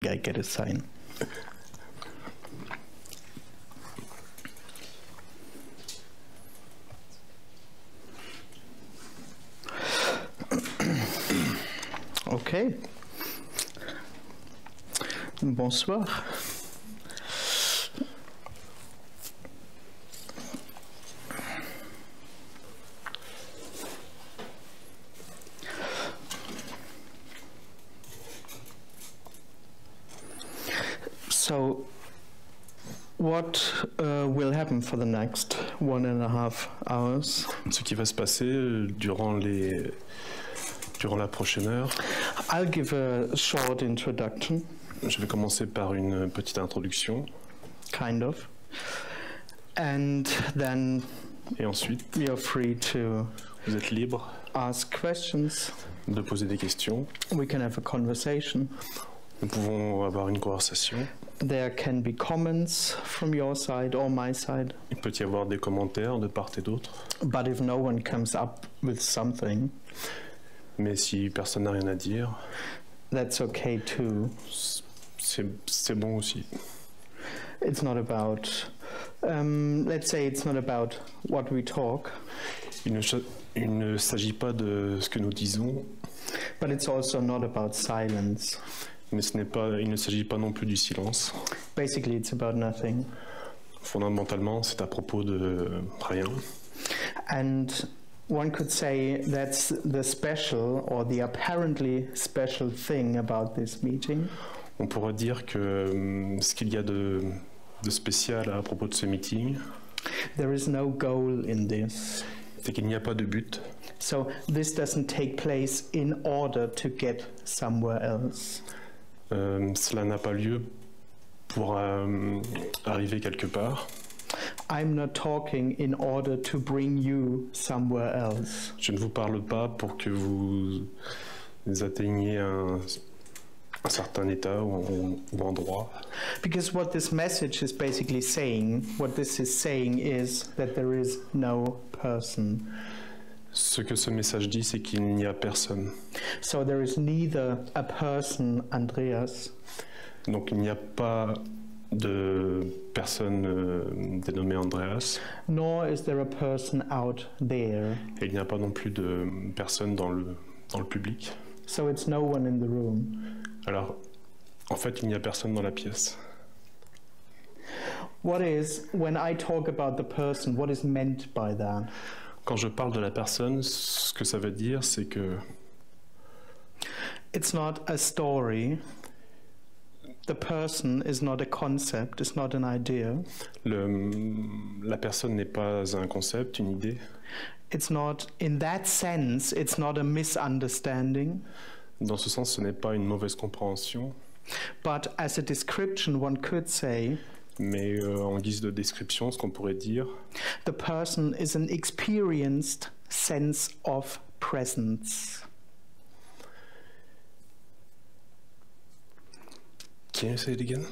I get a sign. Ok. Bonsoir. So, what will happen for the next 1.5 hours? Ce qui va se passer durant la prochaine heure. I'll give a short introduction. Je vais commencer par une petite introduction. Kind of. And then Et ensuite, we are free to vous êtes libre ask questions. de poser des questions. We can have a conversation. Nous pouvons avoir une conversation. There can be comments from your side or my side. Il peut y avoir des commentaires de part et d'autre. But if no one comes up with something, Mais si personne n'a rien à dire, that's okay too. c'est bon aussi. It's not about, let's say it's not about what we talk, Il ne s'agit pas de ce que nous disons, but it's also not about silence. mais il ne s'agit pas non plus du silence. Basically, it's about nothing. Fondamentalement, c'est à propos de rien. And one could say that's the special or the apparently special thing about this meeting. On pourrait dire que ce qu'il y a de spécial à propos de ce meeting, There is no goal in this. c'est qu'il n'y a pas de but. So this doesn't take place in order to get somewhere else. Cela n'a pas lieu pour arriver quelque part. I'm not talking in order to bring you somewhere else. Je ne vous parle pas pour que vous atteigniez un certain état ou endroit. Because what this message is basically saying, what this is saying is that there is no person. Ce que ce message dit, c'est qu'il n'y a personne. So there is neither a person, Andreas, Donc il n'y a pas de personne dénommée Andreas, nor is there a person out there. et il n'y a pas non plus de personne dans le public. So it's no one in the room. Alors, en fait, il n'y a personne dans la pièce. What is, when I talk about the person, what is meant by that? Quand je parle de la personne, ce que ça veut dire, c'est que It's not a story. The person is not a concept, it's not an idea. la personne n'est pas un concept, une idée. It's not, in that sense, it's not a misunderstanding. Dans ce sens, ce n'est pas une mauvaise compréhension, But as a description, one could say, mais en guise de description, ce qu'on pourrait dire, the person is an experienced sense of presence. can you say it again?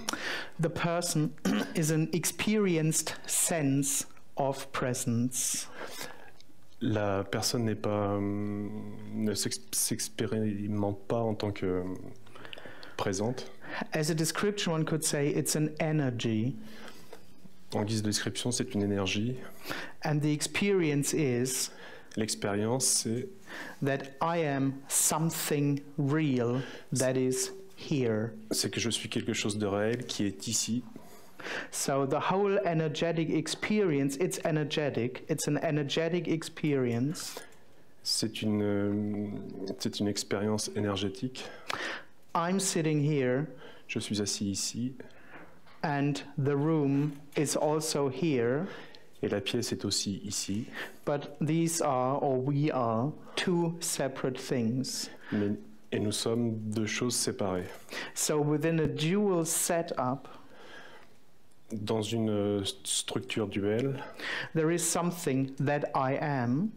The person is an experienced sense of presence. La personne ne s'expérimente pas en tant que présente. As a description, one could say it's an energy, En guise de description, c'est une énergie. and the experience is L'expérience, c'est that I am something real that is here. que je suis quelque chose de réel qui est ici. So the whole energetic experience, it's energetic. It's an energetic experience. C'est une expérience énergétique. I'm sitting here, Je suis assis ici and the room is also here. et la pièce est aussi ici. But these are, or we are, two separate things. Et nous sommes deux choses séparées. So within a dual setup, Dans une structure duelle, there is something that I am,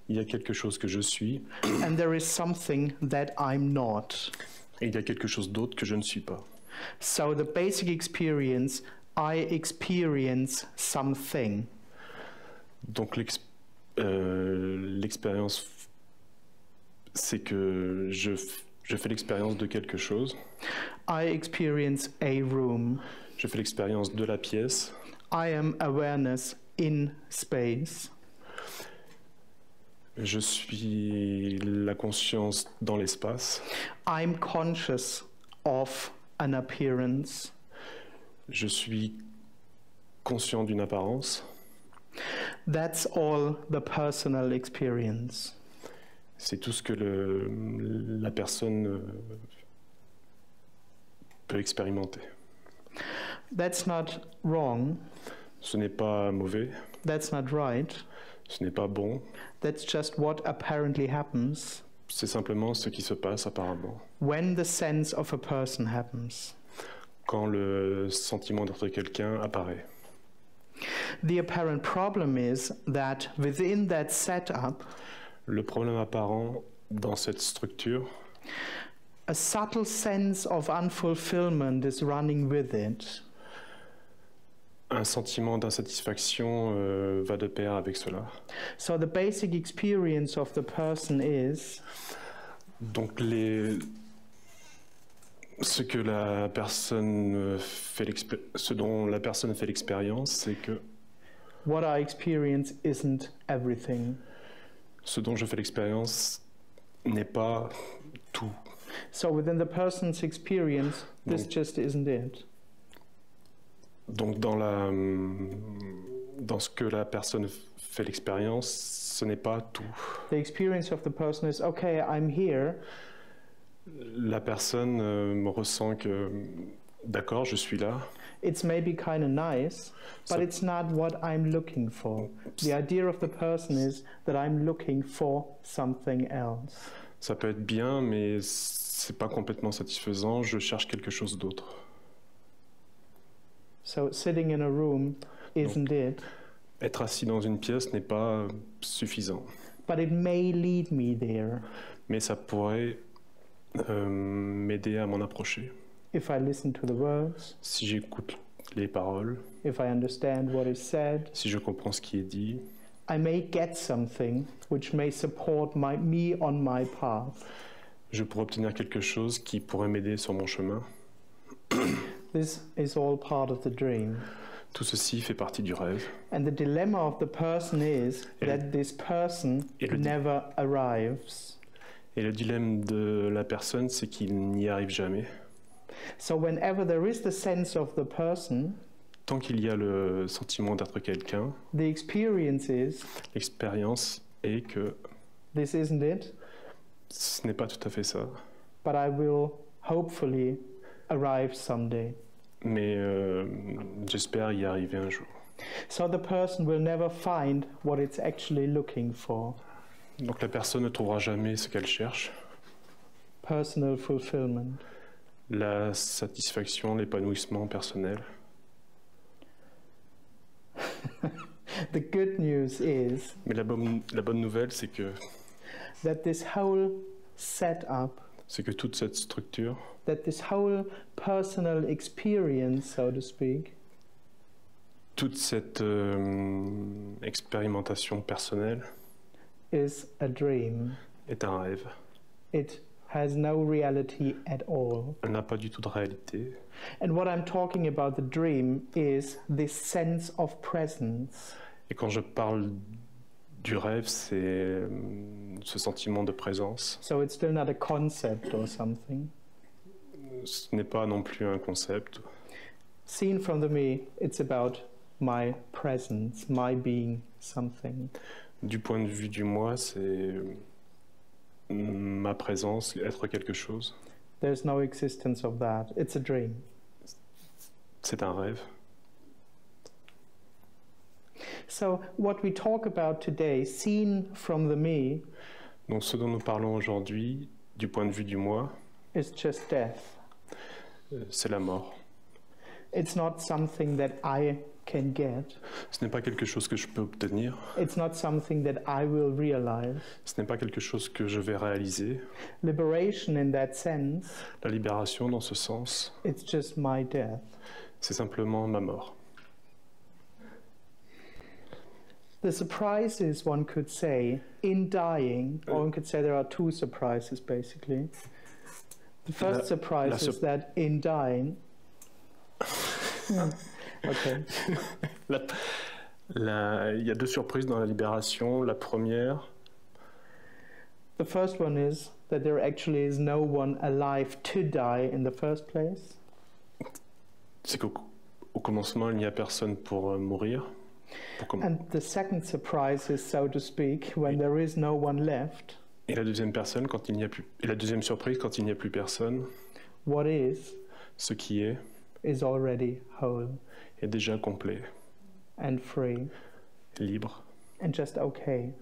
il y a quelque chose que je suis and there is something that I'm not. et il y a quelque chose d'autre que je ne suis pas. So the basic experience, I experience something. Donc l'expérience, c'est que je fais l'expérience de quelque chose. I experience a room. Je fais l'expérience de la pièce. I am awareness in space. Je suis la conscience dans l'espace. I'm conscious of an appearance. Je suis conscient d'une apparence. That's all the personal experience. C'est tout ce que la personne peut expérimenter. That's not wrong. Ce n'est pas mauvais, That's not right. ce n'est pas bon, That's just what apparently happens c'est simplement ce qui se passe apparemment. when the sense of a person happens. Quand le sentiment d'être quelqu'un apparaît. The apparent problem is that within that setup, Le problème apparent dans cette structure, a subtle sense of unfulfillment is running with it. un sentiment d'insatisfaction va de pair avec cela. So the basic experience of the person is Donc ce que la personne ce dont la personne fait l'expérience, c'est que what I experience isn't everything. ce dont je fais l'expérience n'est pas tout. So within the person's experience, this Donc- just isn't it. Donc dans ce que la personne fait l'expérience, ce n'est pas tout. The experience of the person is, okay, I'm here, La personne me ressent que d'accord, je suis là. it's maybe kind of nice, but So- it's not what I'm looking for. The idea of the person is that I'm looking for something else. Ça peut être bien, mais c'est pas complètement satisfaisant. Je cherche quelque chose d'autre. So sitting in a room isn't it, Être assis dans une pièce n'est pas suffisant, but it may lead me there mais ça pourrait m'aider à m'en approcher. if I listen to the words, Si j'écoute les paroles, if I understand what is said. si je comprends ce qui est dit, I may get something which may support me on my path. je pourrais obtenir quelque chose qui pourrait m'aider sur mon chemin. This is all part of the dream. Tout ceci fait partie du rêve. And the dilemma of the person is Et that this person et le- never arrives. Et le dilemme de la personne, c'est qu'il n'y arrive jamais. So whenever there is the sense of the person, Tant qu'il y a le sentiment d'être quelqu'un, the experience is, l'expérience est que this isn't it, ce n'est pas tout à fait ça. but I will hopefully arrive someday. Mais j'espère y arriver un jour. So the person will never find what it's actually looking for. Donc la personne ne trouvera jamais ce qu'elle cherche. Personal fulfillment. La satisfaction, l'épanouissement personnel. The good news is Mais la bonne nouvelle, c'est que that this whole setup, toute cette structure, that this whole personal experience, so to speak, toute cette expérimentation personnelle is a dream. est un rêve. It has no reality at all. Elle n'a pas du tout de réalité. And what I'm talking about the dream is this sense of presence. Et quand je parle du rêve, c'est ce sentiment de présence. So it's still not a concept or something. Ce n'est pas non plus un concept. Seen from the me, it's about my presence, my being something. Du point de vue du moi, c'est ma présence, être quelque chose. There's no existence of that. It's a dream. C'est un rêve. So what we talk about today, seen from the me, Donc ce dont nous parlons aujourd'hui, du point de vue du moi, is just death. C'est la mort. It's not something that I can get. Ce n'est pas quelque chose que je peux obtenir. It's not something that I will realize. Ce n'est pas quelque chose que je vais réaliser. Liberation in that sense, La libération, dans ce sens, it's just my death. c'est simplement ma mort. The surprises, one could say, in dying, or one could say there are two surprises basically. The first surprise is that in dying... Okay. Il y a deux surprises dans la libération. La première... The first one is that there actually is no one alive to die in the first place. C'est qu'au commencement, il n'y a personne pour mourir. And the second surprise is, so to speak, when there is no one left. Et la deuxième personne, quand il n'y a plus... Et la deuxième surprise, quand il n'y a plus personne. What is already whole. Est déjà complet. And free. Libre. And just okay.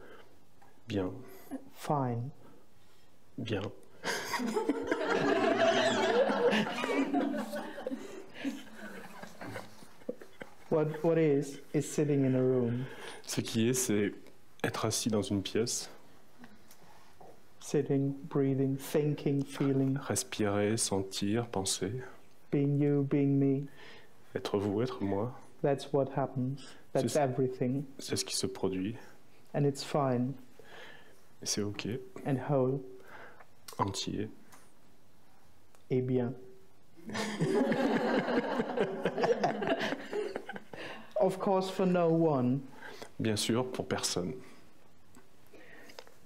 Bien. Fine. Bien. What is sitting in a room. Ce qui est, c'est être assis dans une pièce. Sitting, breathing, thinking, feeling. Respirer, sentir, penser. Being you, being me. Être vous, être moi. That's what happens. That's everything. C'est ce qui se produit. And it's fine. Et c'est ok. And whole. Entier. Et bien. Of course, for no one. Bien sûr, pour personne.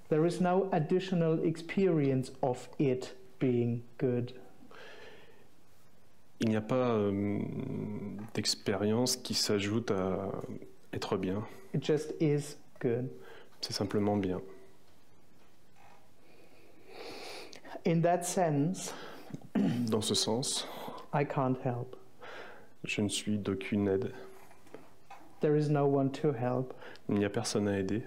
There is no additional experience of it being good. Il n'y a pas d'expérience qui s'ajoute à être bien. It just is good. C'est simplement bien. In that sense, dans ce sens, I can't help. Je ne suis d'aucune aide. There is no one to help. Il n'y a personne à aider.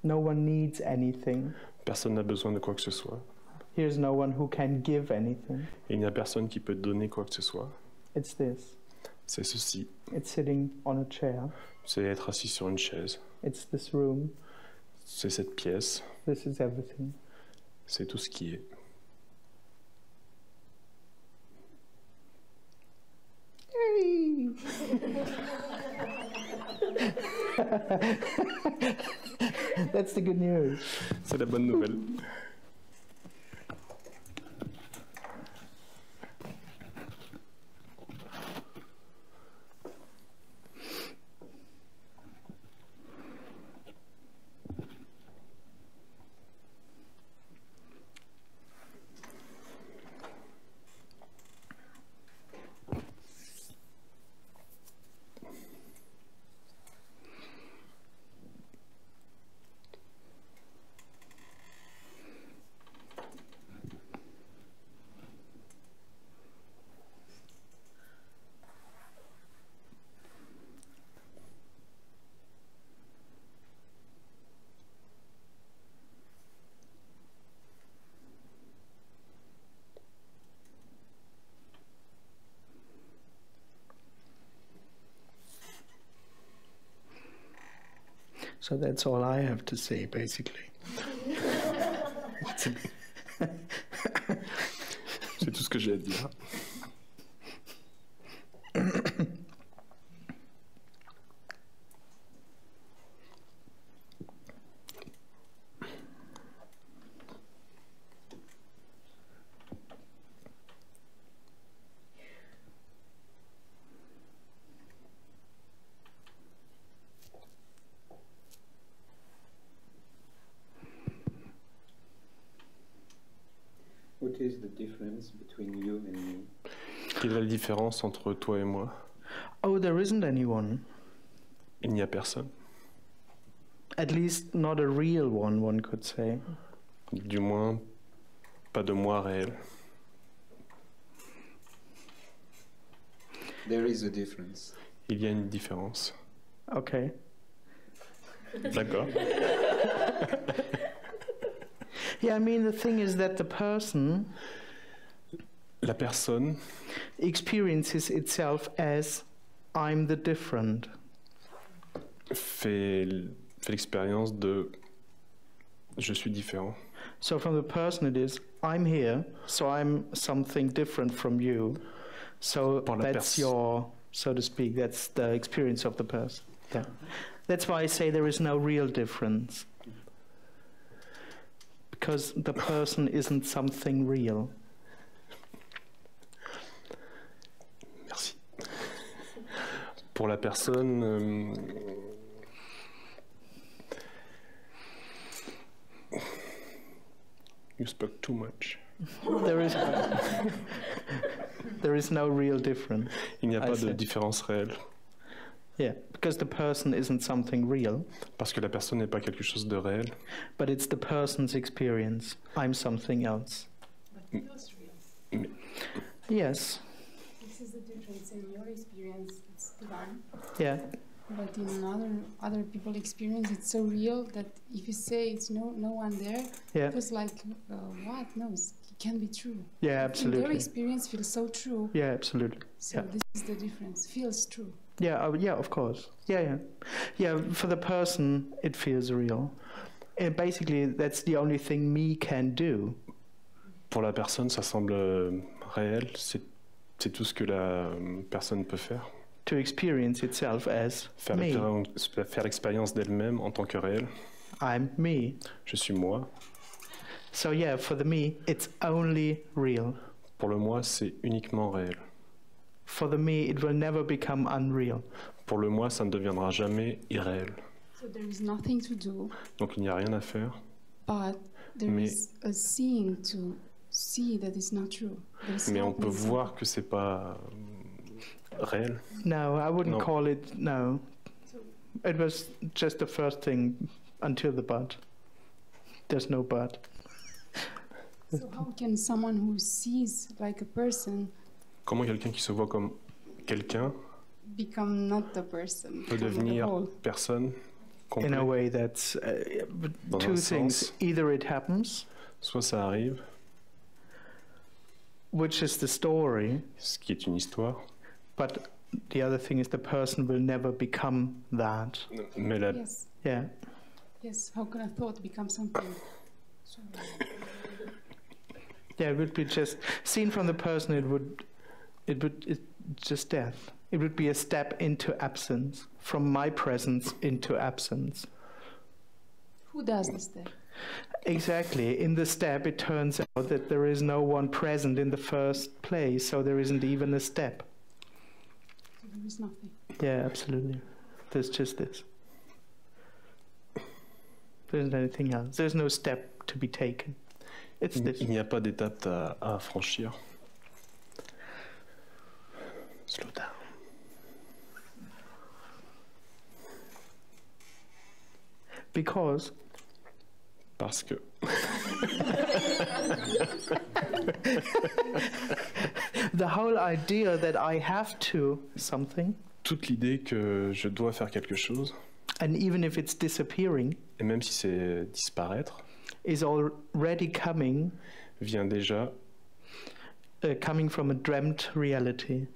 No one needs anything. Personne n'a besoin de quoi que ce soit. Here's no one who can give anything. Et il n'y a personne qui peut donner quoi que ce soit. It's this. C'est ceci. It's sitting on a chair. C'est être assis sur une chaise. It's this room. C'est cette pièce. This is everything. C'est tout ce qui est. Hey. That's the good news. C'est la bonne nouvelle. So that's all I have to say, basically. C'est tout ce que j'ai à dire. What is the difference between you and me? Quelle est la différence entre toi et moi? Oh, there isn't anyone. Il n'y a personne. At least not a real one could say. Du moins, pas de moi réel. There is a difference. Il y a une différence. Okay. D'accord. Yeah, I mean, the thing is that the person La personne experiences itself as I'm the different. fait l'expérience de je suis différent. So from the person it is, I'm here, so I'm something different from you. So that's your, so to speak, that's the experience of the person. Yeah. That's why I say there is no real difference. Because the person isn't something real. Pour la personne, you spoke too much. There is there is no real difference. Il n'y a pas de différence réelle. Yeah, because the person isn't something real. Parce que la personne n'est pas quelque chose de réel. But it's the person's experience. I'm something else. But feels real. Yes. This is the difference. In your experience, it's divine. Yeah. But in other people's experience, it's so real that if you say it's no one there, Yeah. it feels like what? No, it can be true. Yeah, In absolutely. their experience, feels so true. Yeah, absolutely. So Yeah. this is the difference. Feels true. Yeah, yeah, of course. Yeah. For the person, it feels real. And basically, that's the only thing me can do. Pour la personne, ça semble réel. C'est tout ce que la personne peut faire. To experience itself as Faire me. l'expérience d'elle-même en tant que réel. I'm me. Je suis moi. So yeah, for the me, it's only real. Pour le moi, c'est uniquement réel. For the me, it will never become unreal. Pour le moi, ça ne deviendra jamais irréel. So there is nothing to do, Donc il n'y a rien à faire. but there Mais- is a seeing to see that it's not true. There's Mais on peut happening voir que c'est pas réel. No, I wouldn't No. call it, no. It was just the first thing until the but. There's no but. So how can someone who sees like a person Comment quelqu'un qui se voit comme quelqu'un become not the person? peut become the devenir whole? personne In a complète? way that's Dans two un things. sens, Either it happens, soit ça arrive, which is the story, ce qui est une histoire, but the other thing is the person will never become that. mais la, Yes, Yeah. yes. How can a thought become something? So, Yeah, it would be just seen from the person. It's just death. It would be a step into absence, from my presence into absence. who does this then? Exactly. In the step, it turns out that there is no one present in the first place, so there isn't even a step. So there is nothing. Yeah, absolutely. There's just this. There isn't anything else. There's no step to be taken. It's this. il n'y a pas d'étape à franchir. Slow down. Because Parce que the whole idea that I have to something, toute l'idée que je dois faire quelque chose, and even if it's disappearing, et même si c'est disparaître, is already coming vient déjà coming from a dreamt reality.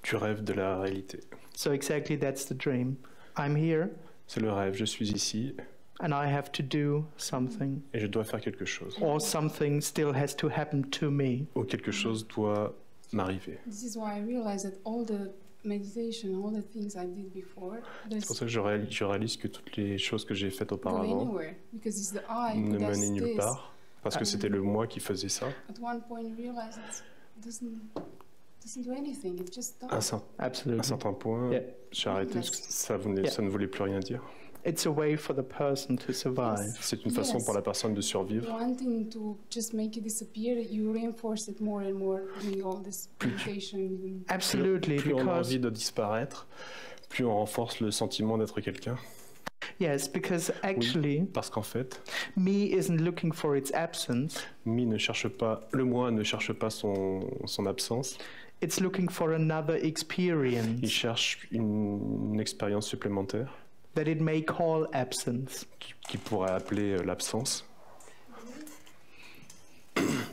du rêve de la réalité. So exactly that's the dream. I'm here C'est le rêve, je suis ici and I have to do something, et je dois faire quelque chose. or something still has to happen to me. Ou quelque chose doit m'arriver. This is why I realized that all the meditation, all the things I did before, C'est pour ça que je réalise que toutes les choses que j'ai faites go auparavant anywhere because it's the I ne who does menaient nulle this. part, parce que c'était le moi qui faisait ça. At one point, you realize it doesn't do anything. It just À stops. un Absolutely. certain point, Yeah. j'ai arrêté parce que ça ne voulait plus rien dire. It's a way for the person to survive. C'est une façon Yes. pour la personne de survivre. Wanting to just make it disappear, you reinforce it more and more doing all this meditation. Absolutely, Plus on a because envie de disparaître, plus on renforce le sentiment d'être quelqu'un. yes, because actually Parce qu'en fait, me isn't looking for its absence. le moi ne cherche pas son absence. It's looking for another Il experience cherche une expérience supplémentaire that it may call absence. qui pourrait appeler l'absence.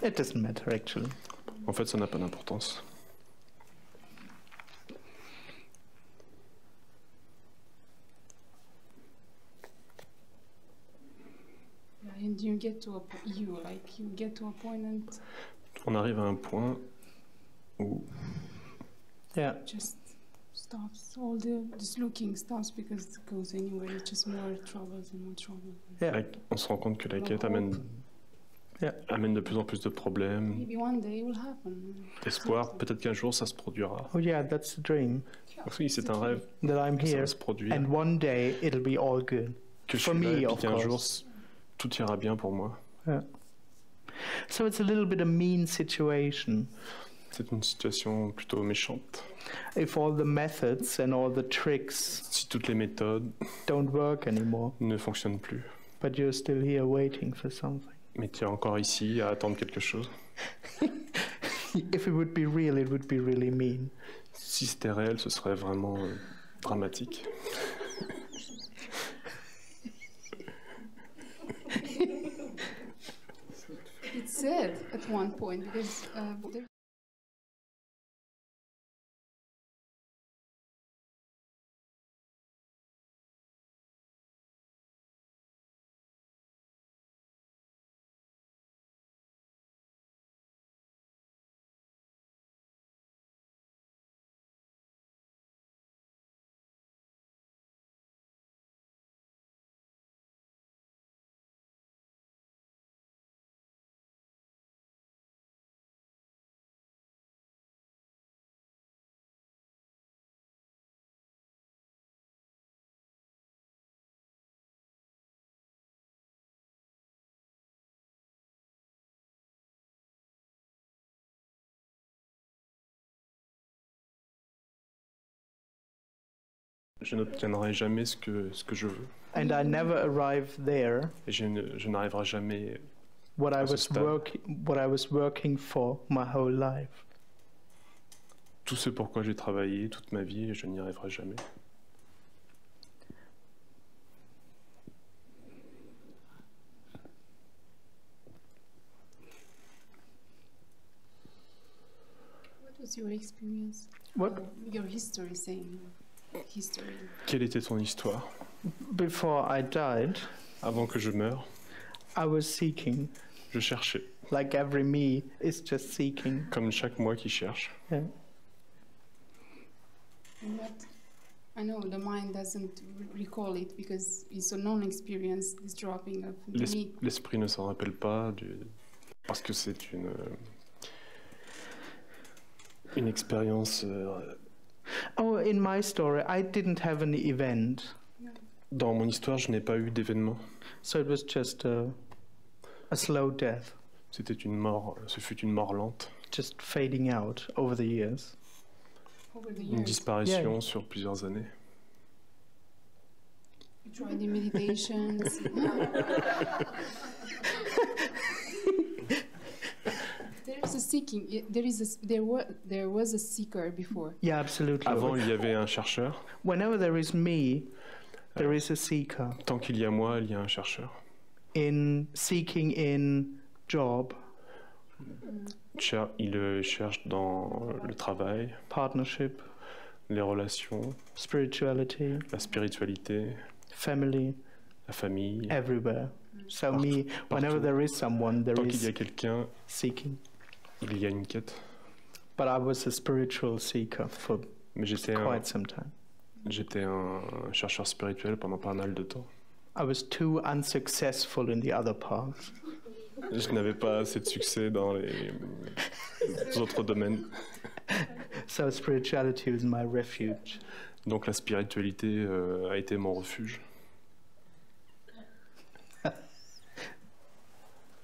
It doesn't matter actually. En fait, ça n'a pas d'importance. Yeah, and you get to a point and On arrive à un point où Yeah. just stops. All this looking stops because it goes anywhere. It's just more troubles and more trouble. Yeah. on se rend compte que la quête amène amène de plus en plus de problèmes. Maybe one day it will happen. Espoir, peut-être qu'un jour ça se produira. Oh yeah, that's the dream. Oui, c'est un rêve. That I'm Ça here, va se produire. and one day it'll be all good. Que je For suis là, me, et puis of qu'un jour course. tout ira bien pour moi. Yeah. So it's a little bit a mean situation. C'est une situation plutôt méchante. If all the methods and all the tricks Si toutes les méthodes don't work anymore, ne fonctionnent plus. but you're still here waiting for something. Mais tu es encore ici à attendre quelque chose. If it would be real, it would be really mean. Si c'était réel, ce serait vraiment dramatique. It's sad at one point because Je n'obtiendrai jamais ce que je veux. And I never arrived there Et je n'arriverai jamais what I à ce was stade. what I was working for my whole life. Tout ce pourquoi j'ai travaillé toute ma vie et je n'y arriverai jamais. what was your experience? What? Your history saying. History. Quelle était ton histoire? Before I died, Avant que je meure, I was seeking, je cherchais, like every me is just seeking. comme chaque moi qui cherche. Yeah. But I know the mind doesn't recall it because it's a non-experience, this dropping of the me. L'esprit ne s'en rappelle pas parce que c'est une expérience. Oh, in my story, I didn't have an event, Dans mon histoire, je n'ai pas eu d'événement. so it was just a slow death, C'était une mort. Ce fut une mort lente, just fading out over the years. Over the une years. disparition Yeah. sur plusieurs années. You tried the meditations. There is a seeking. There was a seeker before. Yeah, absolutely. Avant, il y avait un chercheur. Whenever there is me, there is a seeker. Tant qu'il y a moi, il y a un chercheur. In seeking in job, Il cherche dans le travail, partnership, les relations, spirituality, la spiritualité, family, la famille. everywhere. So Partout, me, whenever partout. there is someone, there Tant qu'il y a is quelqu'un, seeking. il y a une quête. But I was a spiritual seeker for Mais j'étais quite some time. un chercheur spirituel pendant pas mal de temps. I was too unsuccessful in the other paths. Je n'avais pas assez de succès dans les autres domaines. So spirituality was my refuge. Donc la spiritualité a été mon refuge.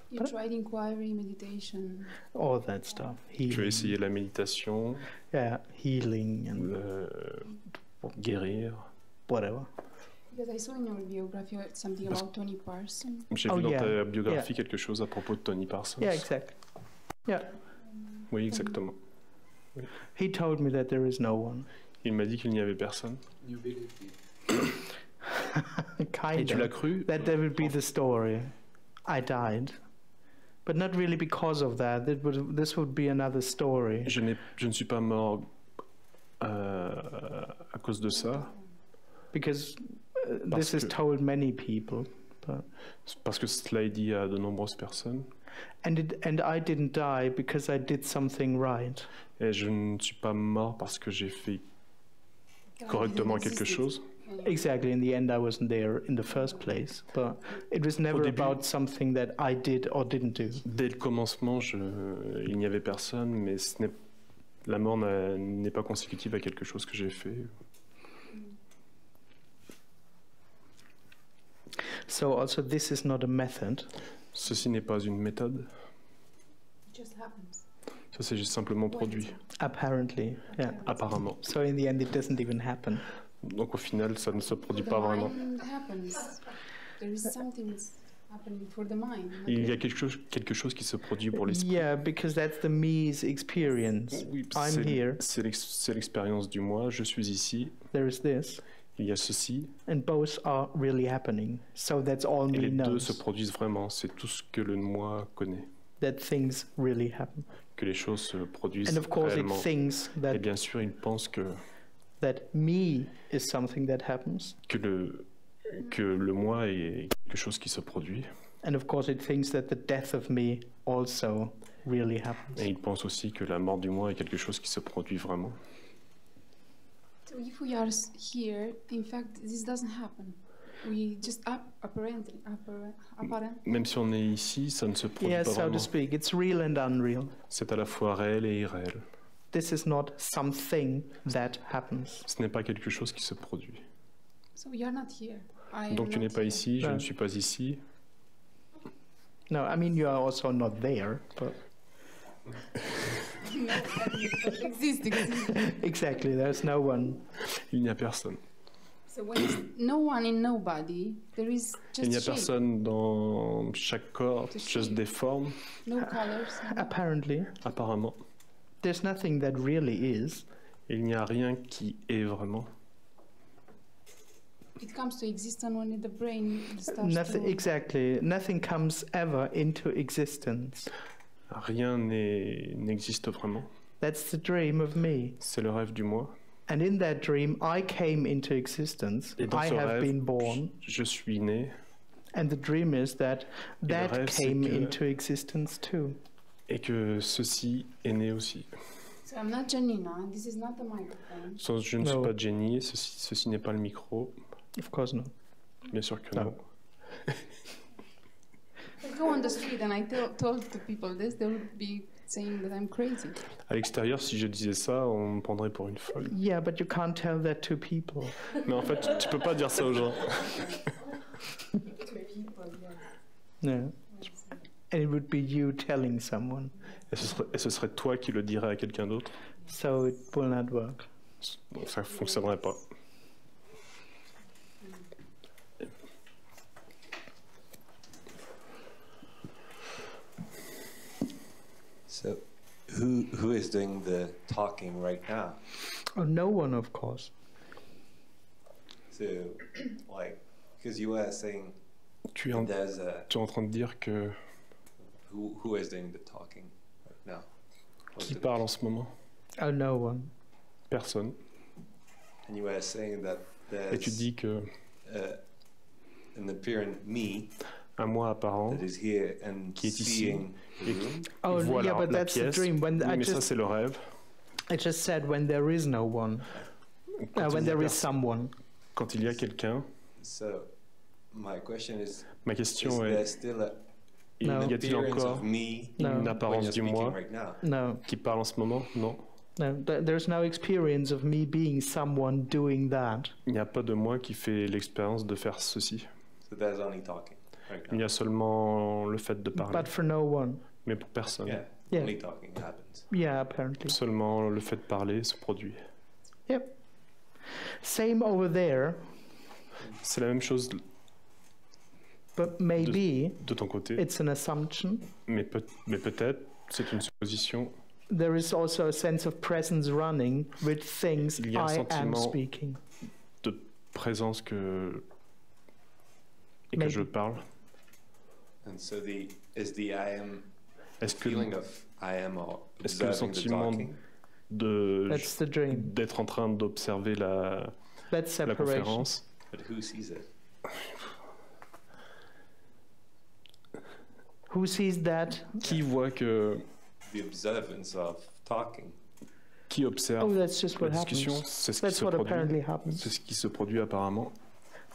You tried inquiry, meditation. All that stuff. Je vais Healing. essayer la méditation, Yeah, healing and guérir. whatever. Because I saw in your biography something about Tony Parsons. J'ai Oh, vu dans yeah. ta biographie quelque chose à propos de Tony Parsons. Yeah, exactly. Yeah. Oui, exactement. He told me that there is no one. Il m'a dit qu'il n'y avait personne. You believe it. Et Kind tu l'as of. cru? That there would be the story. I died. But not really because of that. This would be another story. Je ne suis pas mort à cause de ça, Because Parce this is que- told many people. parce que cela est dit à de nombreuses personnes. And I didn't die because I did something right. Et je ne suis pas mort parce que j'ai fait God correctement didn't quelque exist. chose, Exactly. In the end, I wasn't there in the first place, but it was never début, about something that I did or didn't do. Dès le commencement, il n'y avait personne, mais la mort n'est pas consécutive à quelque chose que j'ai fait. So also this is not a method. Ceci n'est pas une méthode. It just happens. Ça s'est juste simplement produit. Apparently, yeah. Apparemment. So in the end, it doesn't even happen. Donc au final, ça ne se produit The pas vraiment. mind happens. There is something happening for the mind. Il y a quelque chose qui se produit pour l'esprit. Yeah, because that's the me's experience. Oui, I'm here. C'est l'expérience du moi. Je suis ici. There is this. Il y a ceci. And both are really happening. So that's all Et me les deux se knows. produisent vraiment. C'est tout ce que le moi connaît. That things really happen. Que les choses se produisent And of course, it réellement. thinks Et that bien sûr, il pense que me is something that happens. que le moi est quelque chose qui se produit. And of course, it thinks that the death of me also really happens. Et il pense aussi que la mort du moi est quelque chose qui se produit vraiment. So if we are here, in fact, this doesn't happen. We just apparent. Même si on est ici, ça ne se produit Yeah, pas so to vraiment. speak, it's real and unreal. C'est à la fois réel et irréel. This is not something that happens. Ce n'est pas quelque chose qui se produit. So you are not here. I am Donc tu not n'es pas here. ici, je No. ne suis pas ici. No, I mean, you are also not there, but Exist. exactly, there's no one. Il n'y a personne. So when there's no one in nobody, there is Il n'y a just shape, personne dans chaque corps, juste des formes, no colors. Apparently, apparemment. there's nothing that really is. Il n'y a rien qui est vraiment. It comes to existence when the brain starts Nothing, to... exactly, nothing comes ever into existence. Rien n'existe vraiment. That's the dream of me. C'est le rêve du moi. And in that dream, I came into existence. Et dans I ce have rêve, been born. je suis né. And the dream is that that rêve, c'est came que- into existence too. Et que ceci est né aussi. So I'm not Janina, and this is not the microphone. Je ne suis No. pas Jenny, ceci n'est pas le micro. Of course not. Bien sûr que No. non. I go on the street and I told the people this, they would be saying that I'm crazy. À l'extérieur, si je disais ça, on me prendrait pour une folle. Yeah, but you can't tell that to people. Mais en fait, tu peux pas dire ça aux gens. No. And it would be you telling someone. Et ce serait toi qui le dirais à quelqu'un d'autre. So it will not work. Donc ça fonctionnerait pas. So, who is doing the talking right now? Oh, no one, of course. So, like, because you were saying Tu es en there's a train de dire que who is doing the talking right now? What's qui the- parle en ce moment? Oh, no one. Personne. And you were saying that Et tu there's dis que an apparent me un moi apparent that is here and qui est ici seeing the et room. Oh, voit yeah, la, but la that's the pièce. dream. When Oui, I mais ça just, c'est le rêve. I just said when there is no one, Quand, when il y a there is personne- someone. quand il y a quelqu'un, So, my question is: ma is question there est still a No. y a-t-il appearance encore of me No. une when apparence you're du speaking moi right now? No, qui parle en ce moment? Non. no. There's no experience of me being someone doing that. Il n'y a pas de moi qui fait l'expérience de faire ceci. So there's only talking right Il y now. a seulement le fait de parler, But for no one. mais pour personne. Yeah, Yeah. only talking happens. Yeah, apparently. Seulement le fait de parler se produit. Yep. Same over there, C'est la même chose but maybe de ton côté, it's an assumption. mais peut-être c'est une supposition. There is also a sense of presence running with things Il y a un I am sentiment speaking. de présence que et que Maybe. je parle. And so is the I am Est-ce que feeling of I am or est-ce que le observing the sentiment talking? That's the dream. d'être en train d'observer la That's separation. conférence, But who sees it? Who sees that? qui voit que The observance of talking. qui observe that's just la what discussion, happens. c'est ce qui That's se what produit. apparently happens. C'est ce qui se produit apparemment.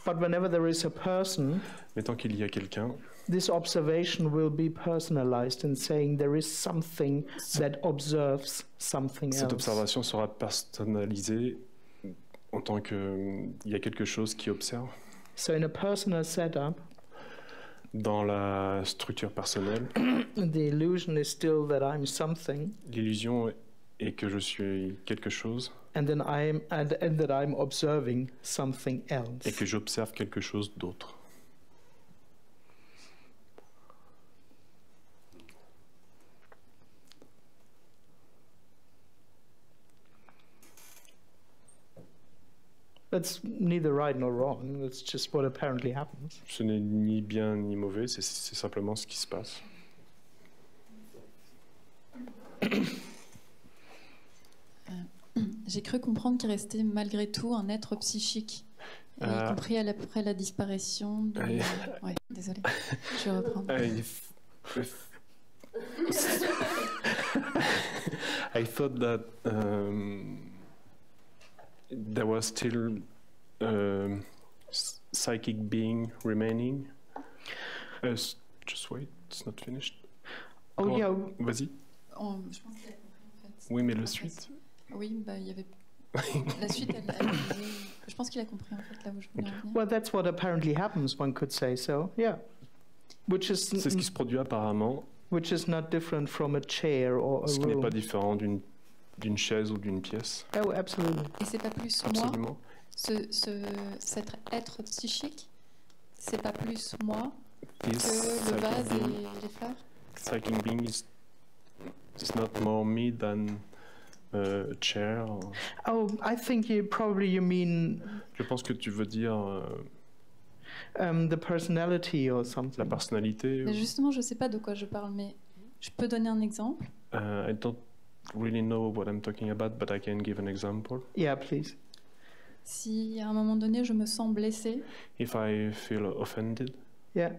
But whenever there is a person, Mais tant qu'il y a quelqu'un, this observation will be personalized in saying there is something that observes something cette else. observation sera personnalisée en tant qu'il y a quelque chose qui observe. So in a personal setup, Dans la structure personnelle, the illusion is still that I'm something, l'illusion est que je suis quelque chose and then and that I'm observing something else. et que j'observe quelque chose d'autre. That's neither right nor wrong. That's just what apparently happens. Ce n'est ni bien ni mauvais, c'est simplement ce qui se passe. J'ai cru comprendre qu'il restait malgré tout un être psychique, y compris après la disparition de... Ouais, désolé, je vais reprendre. I thought that there was still psychic being remaining. Just wait, it's not finished. Oh Go yeah. on. Vas-y. Je pense qu'il a compris en fait. Oui, mais la suite. Oui, bah il y avait... La suite, je pense qu'il a compris en fait là où je voulais en venir. Well, that's what apparently happens. One could say so. Yeah. C'est ce qui se produit apparemment. Which is not different from a chair or a Ce qui n'est room. pas différent d'une chaise ou d'une pièce. Oh, absolutely. Et c'est pas plus Absolument. moi, cet être psychique, c'est pas plus moi que le vase et les fleurs. Psychic being is not more me than a chair. Oh, I think you mean Je pense que tu veux dire the personality or la something. personnalité. Mais justement, je sais pas de quoi je parle, mais je peux donner un exemple. I don't really know what I'm talking about, but I can give an example. Yeah, please. Si à un moment donné, je me sens blessée, If I feel offended, Yeah.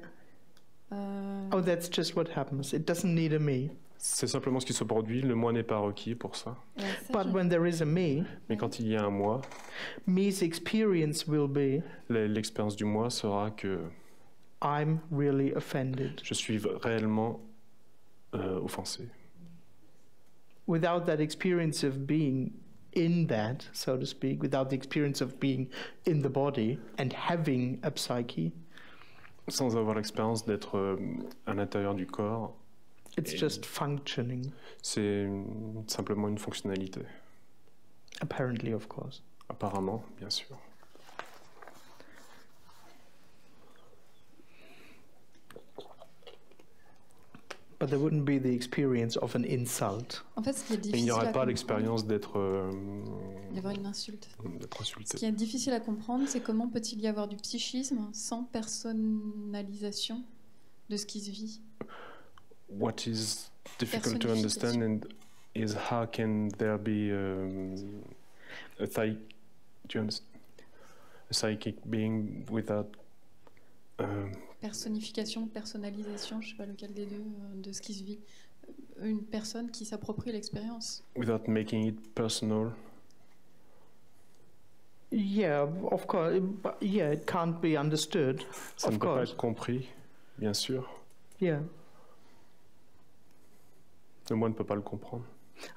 Oh, that's just what happens. It doesn't need a me. c'est simplement ce qui se produit. Le moi n'est pas requis pour ça. ça, But when there is a me, Mais quand il y a un moi, me's experience will be l'expérience du moi sera que I'm really offended. je suis réellement offensé. Without that experience of being in that, so to speak, without the experience of being in the body and having a psyche, Sans avoir l'expérience d'être à l'intérieur du corps, it's just functioning, c'est simplement une fonctionnalité. apparently, of course. Apparemment, bien sûr. But there wouldn't be the experience of an insult. En fait, ce qui est Et il difficile n'y à aurait pas comprendre, l'expérience d'être il y avoir une insulte. Ce insulté. qui est difficile à comprendre, c'est comment peut-il y avoir du psychisme sans personnalisation de ce qui se vit. What is difficult to understand is how can there be a psychic being without Personnification, personnalisation, je ne sais pas lequel des deux, de ce qui se vit. Une personne qui s'approprie l'expérience. without making it personal. Yeah, of course. Yeah, it can't be understood. Ça ne Of peut pas course. être compris, bien sûr. Yeah. Le moi ne peut pas le comprendre.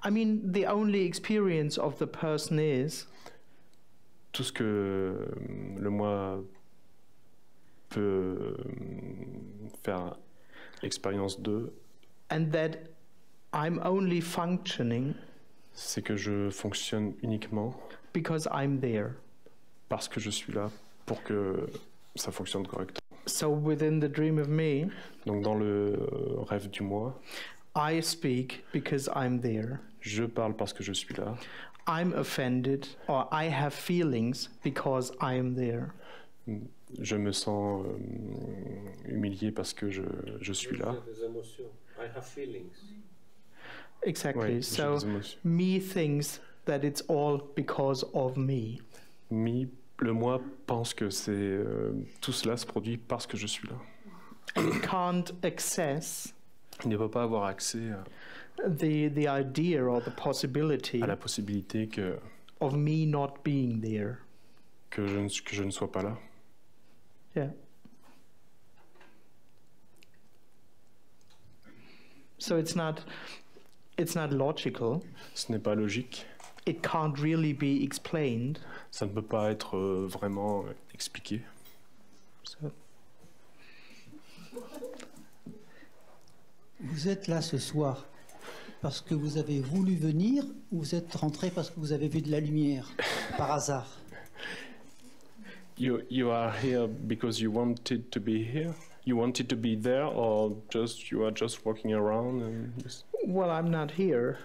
I mean, the only experience of the person is Tout ce que le moi peut faire expérience de, and that I'm only functioning c'est que je fonctionne uniquement because I'm there. parce que je suis là pour que ça fonctionne correctement. So within the dream of me, Donc dans le rêve du moi, I speak because I'm there. je parle parce que je suis là. I'm offended or I have feelings because I am there. Je me sens humilié parce que je suis là. Des émotions. I have feelings. Exactly. Ouais, j'ai So des émotions. me thinks that it's all because of me. Le moi pense que c'est tout cela se produit parce que je suis là. And it can't access Il ne peut pas avoir accès the idea or the possibility à la possibilité of me not being there. que je ne sois pas là. Yeah. So it's not logical. Ce n'est pas logique. It can't really be explained. Ça ne peut pas être vraiment expliqué. So, Vous êtes là ce soir parce que vous avez voulu venir ou vous êtes rentré parce que vous avez vu de la lumière par hasard? You are here because you wanted to be here? You wanted to be there, or you are just walking around and just... well, I'm not here.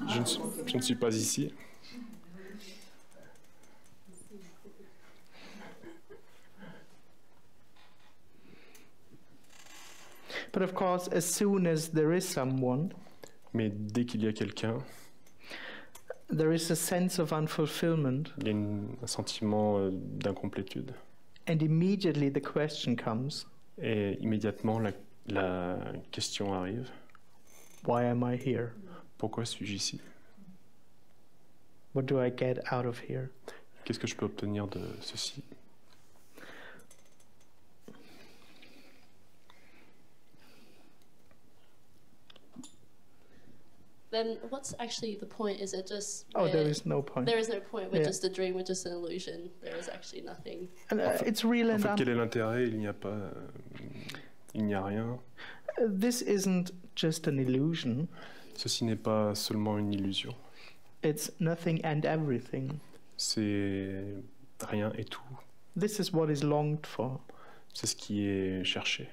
Je ne suis pas ici. But of course, as soon as there is someone, Mais dès qu'il y a quelqu'un, there is a sense of unfulfillment, il y a un sentiment d'incomplétude. and immediately the question comes, Et immédiatement, la question arrive. why am I here? Pourquoi suis-je ici? What do I get out of here? Qu'est-ce que je peux obtenir de ceci? Then what's actually the point? Is it just... Oh, there is no point. There is no point. We're Yeah. just a dream. We're just an illusion. There is actually nothing. And, it's real En and fait, quel est l'intérêt? Il n'y a pas... il n'y a rien. this isn't just an illusion. Ceci n'est pas seulement une illusion. It's nothing and everything. C'est rien et tout. This is what is longed for. C'est ce qui est cherché.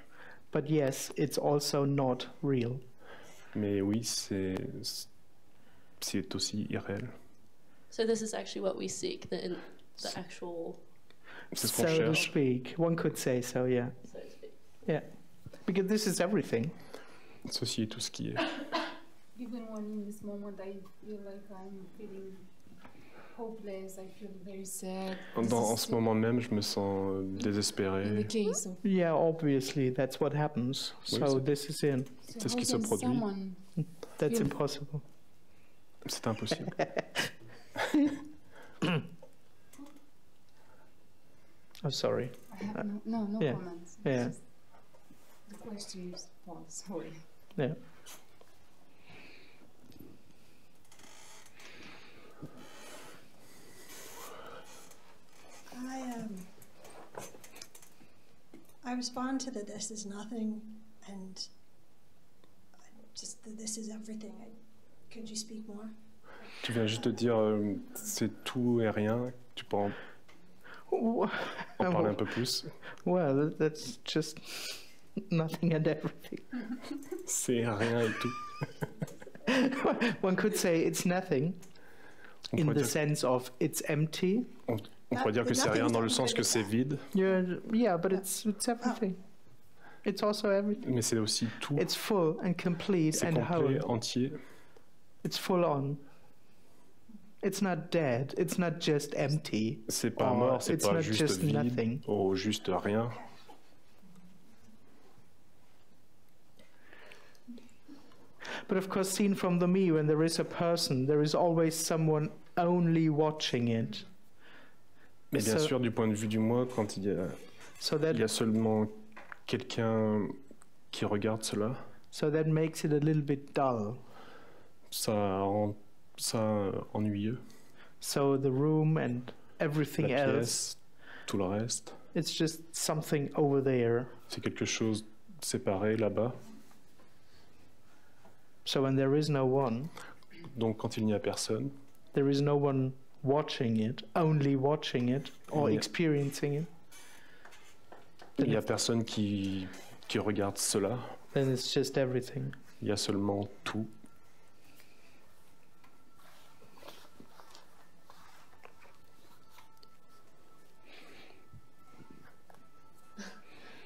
But yes, it's also not real. Mais oui, c'est aussi irréel. So this is actually what we seek, the actual, C'est ce qu'on So to cherche. speak. One could say so, yeah. so to speak. Yeah. Because this is everything. Ceci est tout ce qui est. Even when in this moment I feel like I'm feeling hopeless, I feel very sad. En ce moment même, je me sens In désespéré. the case of Yeah, obviously, that's what happens. Oui, So c'est- this is in. C'est ce how qui se can produit. someone That's Feel- impossible. C'est impossible. Oh, sorry. I have no yeah. comments. It's Yeah. just the question is false. Sorry. Yeah. I respond to the this is nothing and just the this is everything. Could you speak more? Tu viens juste de dire c'est tout et rien. Tu peux en parler un peu plus? Well, that's just nothing and everything. C'est rien et tout. One could say it's nothing On in pourrait the dire, sense of it's empty. on pourrait dire que c'est rien dans le sens que c'est vide, Yeah, but it's everything. It's also everything. mais c'est aussi tout. It's full and complete C'est and complet, whole. entier. It's full on. It's not dead. It's not just empty. C'est pas Or mort, c'est it's pas not juste just vide, nothing. ou juste rien. But of course, seen from the me, when there is a person, there is always someone only watching it. Mais bien So- sûr, du point de vue du moi, quand il y a seulement quelqu'un qui regarde cela, So that makes it a little bit dull. ça rend ça ennuyeux. So the room and everything La else, pièce, tout le reste, it's just something over there. c'est quelque chose séparé là-bas. So when there is no one, Donc quand il n'y a personne, there is no one watching it, only watching it or Yeah. experiencing it, il n'y a personne qui regarde cela, then it's just everything. il y a seulement tout.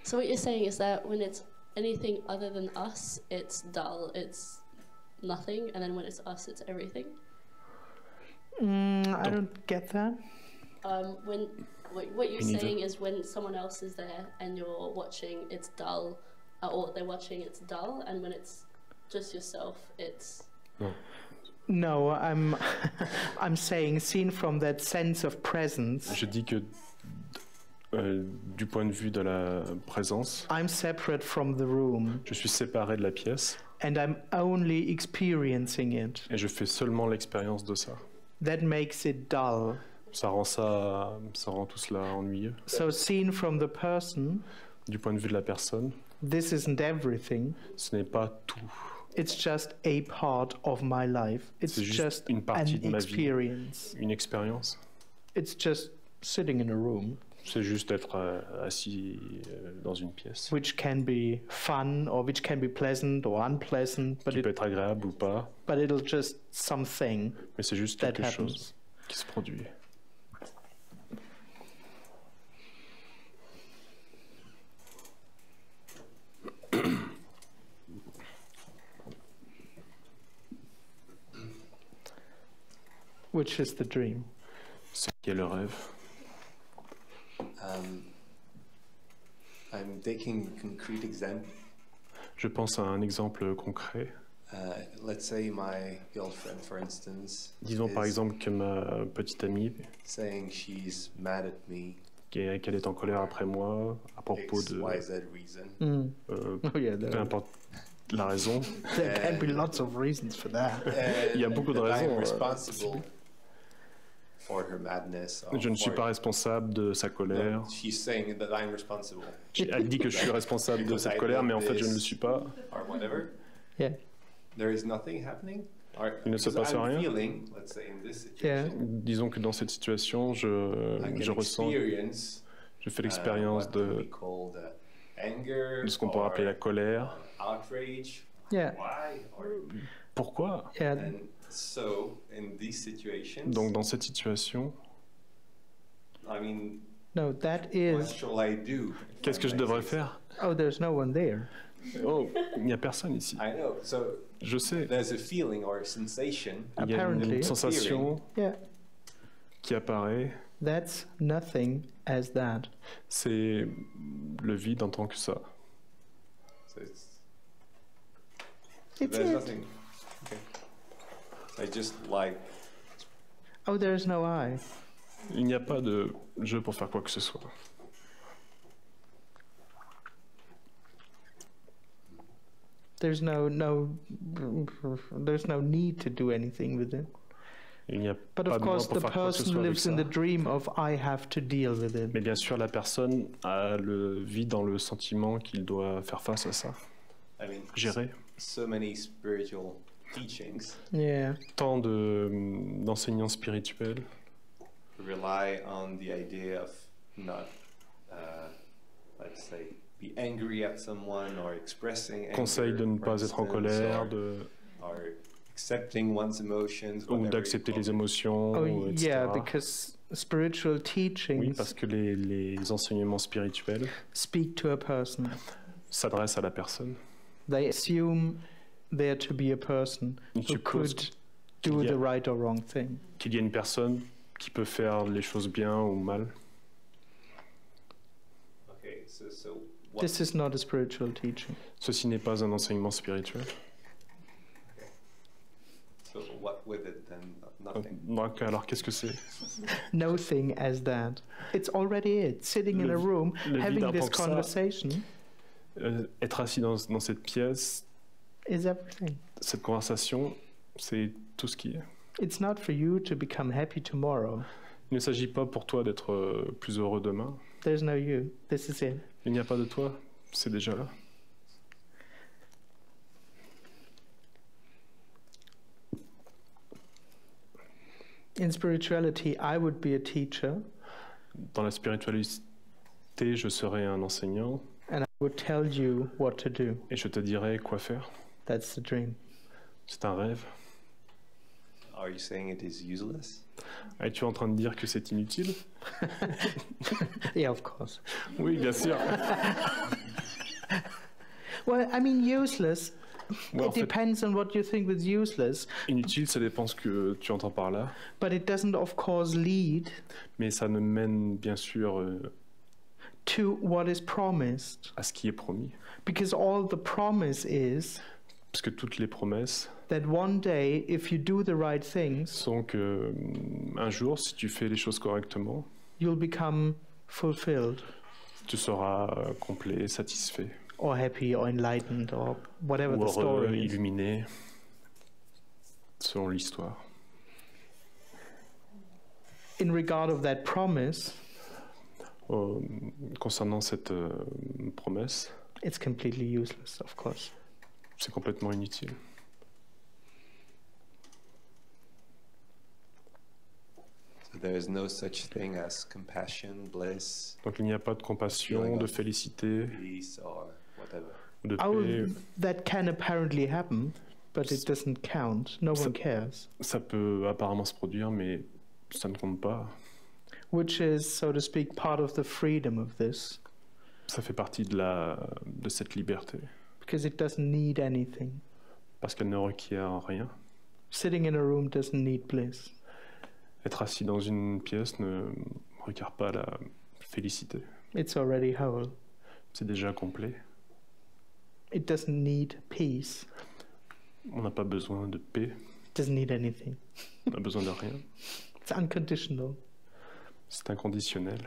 So what you're saying is that when it's anything other than us, it's dull, it's nothing, and then when it's us, it's everything. I don't get that. When what you're Me neither. saying is when someone else is there and you're watching, it's dull, or they're watching, it's dull, and when it's just yourself, it's Non. No, I'm saying, seen from that sense of presence, Je dis que du point de vue de la présence, I'm separate from the room je suis séparé de la pièce and I'm only experiencing it. et je fais seulement l'expérience de ça. That makes it dull. Ça rend tout cela ennuyeux. So seen from the person, Du point de vue de la personne, this isn't everything. ce n'est pas tout. It's just a part of my life. It's C'est juste just une an partie de ma vie. experience. Une expérience. It's just sitting in a room, C'est juste être assis dans une pièce, which can be fun or which can be pleasant or unpleasant, qui peut être agréable ou pas, but it'll just something mais c'est juste that quelque happens. chose qui se produit. Which is the dream. Ce qui est le rêve. I'm taking a concrete example. Je pense à un exemple concret. Let's say my girlfriend, for instance, Disons par is exemple que ma petite amie, saying she's mad at me, qu'elle est en colère après moi à propos X, de Y, Z reason. Oh yeah, peu importe la raison. there can be lots of reasons for that. Il y a beaucoup de that raisons, I'm responsible for her madness. Or Je ne suis for- pas responsable de sa colère. No, she's saying that I'm responsible, Elle dit que je suis responsable de cette colère, mais en fait je ne le suis pas. or whatever. Yeah. There is nothing happening. Or, Il ne se because passe I'm rien. feeling, let's say in this Yeah. situation, Disons que dans cette situation, I je can ressens, experience je fais l'expérience what we de call the anger, ce qu'on pourrait appeler la colère. outrage. Yeah. Why? Or, Pourquoi? Yeah. and so in these situations, Donc dans cette situation, I mean, No, that what is. shall I do? qu'est-ce que je devrais faire? Oh, there's no one there. Oh, il n'y a personne ici. I know. So Je sais. there's a feeling or a sensation. Il y a Apparently. une sensation Yeah. qui apparaît. That's nothing as that. C'est le vide en tant que ça. So It's there's it. nothing. Okay. I just like Oh, there's no I. Il n'y a pas de jeu pour faire quoi que ce soit. There's there's no need to do anything with it. Il n'y a But pas of de course, droit the pour faire quoi que ce person soit avec lives in ça. the dream of I have to deal with it. Mais bien sûr, la personne vit dans le sentiment qu'il doit faire face à ça, I mean gérer. so many spiritual teachings Yeah. Tant d'enseignants spirituels rely on the idea of not, let's say, be angry at someone or expressing anger, conseillent de ne for pas être en instance, colère, or accepting one's emotions, ou whatever d'accepter you les call it. émotions, Oh, etc. yeah, because spiritual Oui, teachings parce que les enseignements spirituels speak to a person. s'adressent à la personne. They assume there to be a person Ils who supposent could qu'il do y a- the right or wrong thing. qu'il y a une personne qui peut faire les choses bien ou mal. Okay, so what? This is not a spiritual teaching. Ceci n'est pas un enseignement spirituel. So what with it then? Nothing. Donc, alors qu'est-ce que c'est? No thing as that. It's already it. Sitting in a room, le vide having en this tant que ça. conversation Être assis dans cette pièce, is everything. cette conversation, c'est tout ce qui est. It's not for you to become happy tomorrow. Il ne s'agit pas pour toi d'être plus heureux demain. There's no you. This is it. Il n'y a pas de toi, c'est déjà là. In spirituality, I would be a teacher Dans la spiritualité, je serai un enseignant and I would tell you what to do. et je te dirai quoi faire. That's the dream. C'est un rêve. Are you saying it is useless? Es-tu en train de dire que c'est inutile? Yeah, of course. Oui, bien sûr. Well, I mean, useless. Ouais, en It fait, depends on what you think is useless, inutile, ça dépend ce que tu entends par là. but it doesn't, of course, lead Mais ça ne mène bien sûr to what is promised. à ce qui est promis. Because all the promise is Parce que toutes les promesses that one day, if you do the right things, sont que un jour, si tu fais les choses correctement, you'll become fulfilled, tu seras complet, satisfait, or happy, or enlightened, or whatever ou the heureux, story is. illuminé, selon l'histoire. In regard of that promise, Concernant cette promesse, it's completely useless, of course. c'est complètement inutile. So there is no such thing as compassion, bliss, Donc il n'y a pas de compassion, de félicité, peace, or whatever. ou de Oh, paix. that can apparently happen, but it doesn't count. No one cares. Ça peut apparemment se produire, mais ça ne compte pas. Which is, so to speak, part of the freedom of this, Ça fait partie de cette liberté, because it doesn't need anything. parce qu'elle ne requiert rien. Sitting in a room doesn't need bliss. Être assis dans une pièce ne requiert pas la félicité. It's already whole. C'est déjà complet. It doesn't need peace. On n'a pas besoin de paix, It doesn't need anything. on n'a besoin de rien. It's unconditional. C'est inconditionnel.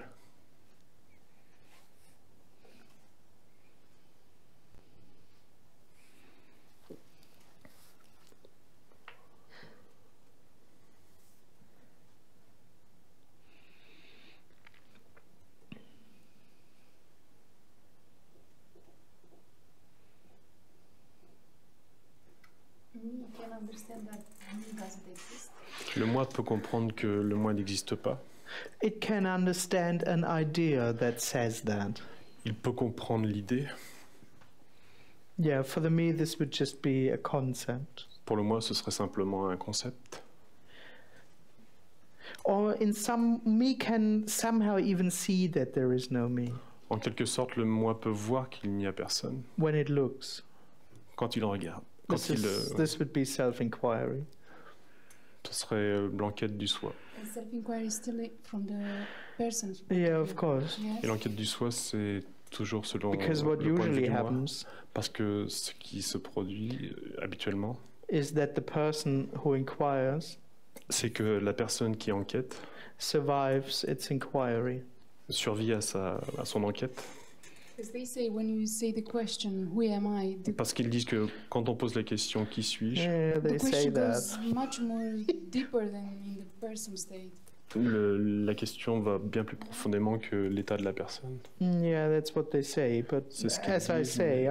Le moi peut comprendre que le moi n'existe pas. It can understand an idea that says that. Il peut comprendre l'idée. Yeah, for me, this would just be a concept. Pour le moi, ce serait simplement un concept. Or in some, me can somehow even see that there is no me En quelque sorte, le moi peut voir qu'il n'y a personne when it looks. quand il regarde. Quand This would be self-inquiry. Ce serait l'enquête du soi. And self-inquiry is still from the person's point Yeah, of of view. course. Yes. Et l'enquête du soi, c'est toujours selon Because what le point de vue usually du moi. happens Parce que ce qui se produit habituellement, is that the person who inquires c'est que la personne qui enquête survives its inquiry. survit à son enquête. Because they say when you say the question, who am I? Parce qu'ils disent que quand on pose la question qui suis-je, Yeah, The they say question that. goes much more deeper than in the person state. la question va bien plus profondément que l'état de la personne. Yeah, that's what they say. But C'est ce qu'ils as I disent, say,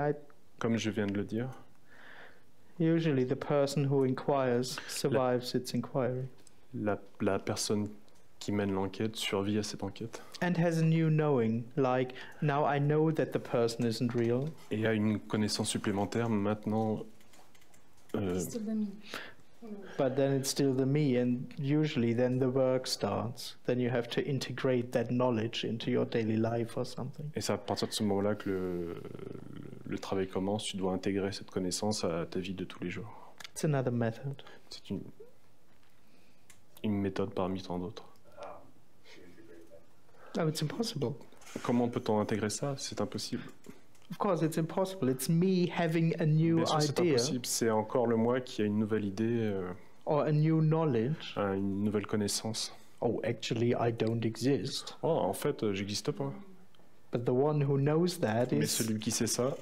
Comme je viens de le dire, usually the person who inquires survives its inquiry la personne qui mène l'enquête survit à cette enquête and has a new knowing. Like, now I know that the person isn't real, et a une connaissance supplémentaire maintenant. Still the me. but then it's still the me, and usually then the work starts. Then you have to integrate that knowledge into your daily life or something. Et c'est à partir de ce moment-là que le travail commence. Tu dois intégrer cette connaissance à ta vie de tous les jours. It's another method. C'est une méthode parmi tant d'autres. Oh, it's impossible. Comment peut-on intégrer ça? C'est impossible. Of course, it's impossible. It's me having a new Bien sûr, c'est idea impossible. C'est encore le moi qui a une nouvelle idée, or a new knowledge. une nouvelle connaissance. Oh, actually, I don't exist. Oh, en fait, j'existe pas. But the one who knows that Mais is celui qui sait ça,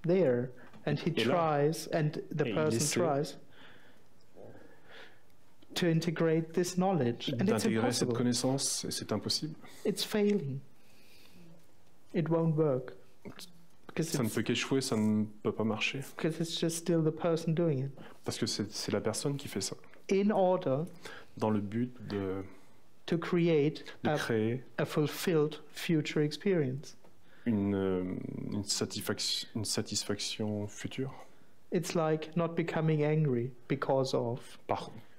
there, and he Et là. tries, and the Et il person essaie. tries to integrate this knowledge, and it's d'intégrer cette impossible. connaissance, et c'est impossible. It's failing. It won't work because Ça ne peut qu'échouer, ça ne peut pas marcher. it's just still the person doing it. Parce que c'est la personne qui fait ça. In order Dans le but de to create créer a fulfilled future experience. une satisfaction future. It's like not becoming angry because of.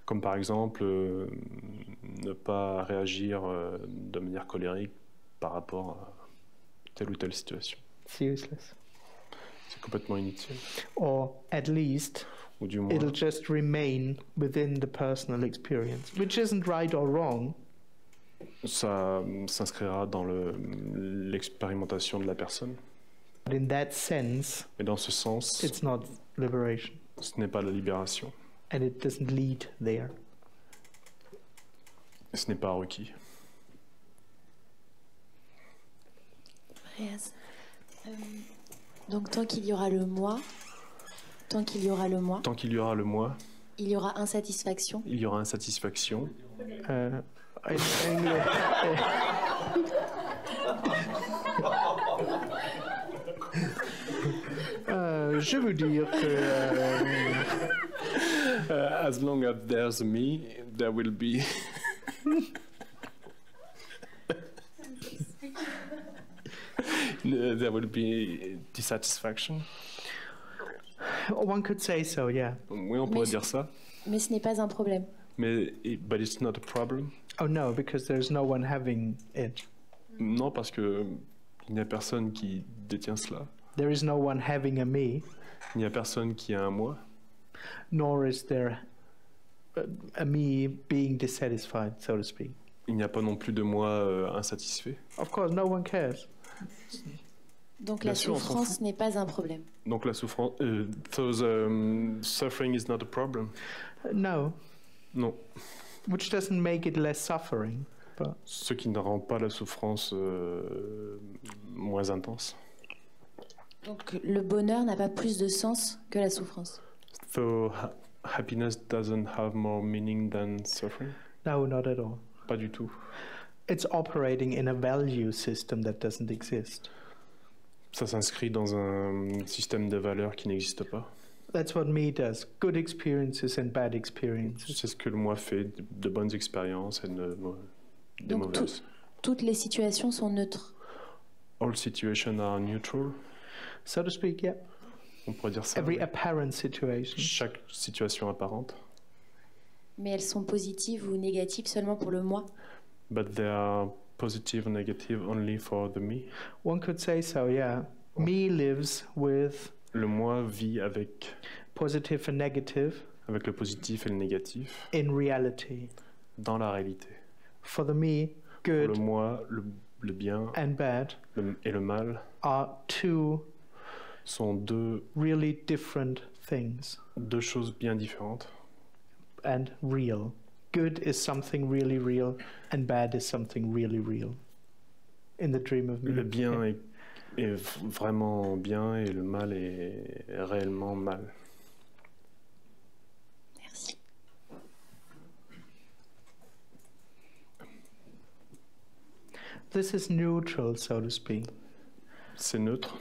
Comme par exemple, ne pas réagir de manière colérique par rapport à telle ou telle situation. It's useless. C'est complètement inutile. Or at least Ou du moins, it'll just remain within the personal experience, which isn't right or wrong. ça s'inscrira dans l'expérimentation de la personne. But in that sense, Mais dans ce sens, it's not liberation. ce n'est pas la libération. and it doesn't lead there. Ce n'est pas requis. Andreas. Donc tant qu'il y aura le moi, tant qu'il y aura le moi, Tant qu'il y aura le moi, il y aura insatisfaction. il y aura insatisfaction. Je veux dire que As long as there's me, there will be. There will be dissatisfaction. one could say so, yeah. Oui, on pourrait dire ça. Mais ce n'est pas un problème. But it's not a problem. Oh no, because there's no one having it. Non, parce que il n'y a personne qui détient cela. There is no one having a me, Il n'y a personne qui a un moi. nor is there a me being dissatisfied, so to speak. Il n'y a pas non plus de moi insatisfait. Of course, no one cares. Donc Bien la sûr, on s'en souffrance n'est pas un problème. Donc la souffrance, suffering is not a problem. No, Non. which doesn't make it less suffering. But Ce qui ne rend pas la souffrance moins intense. Donc le bonheur n'a pas plus de sens que la souffrance. So happiness doesn't have more meaning than suffering. no, not at all. Pas du tout. It's operating in a value system that doesn't exist. Ça s'inscrit dans un système de valeurs qui n'existe pas. That's what me does. Good experiences and bad experiences. C'est ce que le moi fait, de bonnes expériences et de Donc mauvaises. toutes les situations sont neutres. All situations are neutral. So to speak, yeah. On pourrait dire ça. Every oui. apparent situation. Chaque situation apparente. Mais elles sont positives ou négatives seulement pour le moi. But they are positive and negative only for the me. One could say so, yeah. Me lives with Le moi vit avec positive and negative le positif et le négatif in reality. dans la réalité. For the me, Pour le good moi, le bien and bad et le mal are two sont deux really different things. choses bien différentes. And real. Good is something really real, and bad is something really real. In the dream of me. Le bien est vraiment bien et le mal est réellement mal. Merci. This is neutral, so to speak, C'est neutre.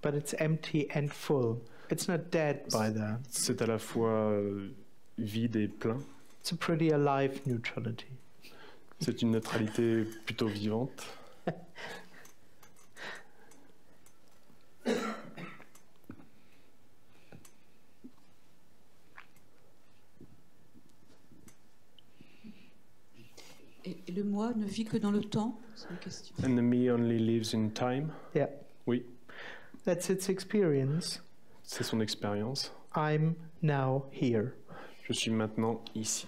but it's empty and full. It's not dead by that. C'est à la fois vide et plein. It's a pretty alive neutrality. C'est une neutralité plutôt vivante. Et le moi ne vit que dans le temps? C'est une question. And the me only lives in time. Yeah. Oui, That's its experience. c'est son expérience. I'm now here. Je suis maintenant ici.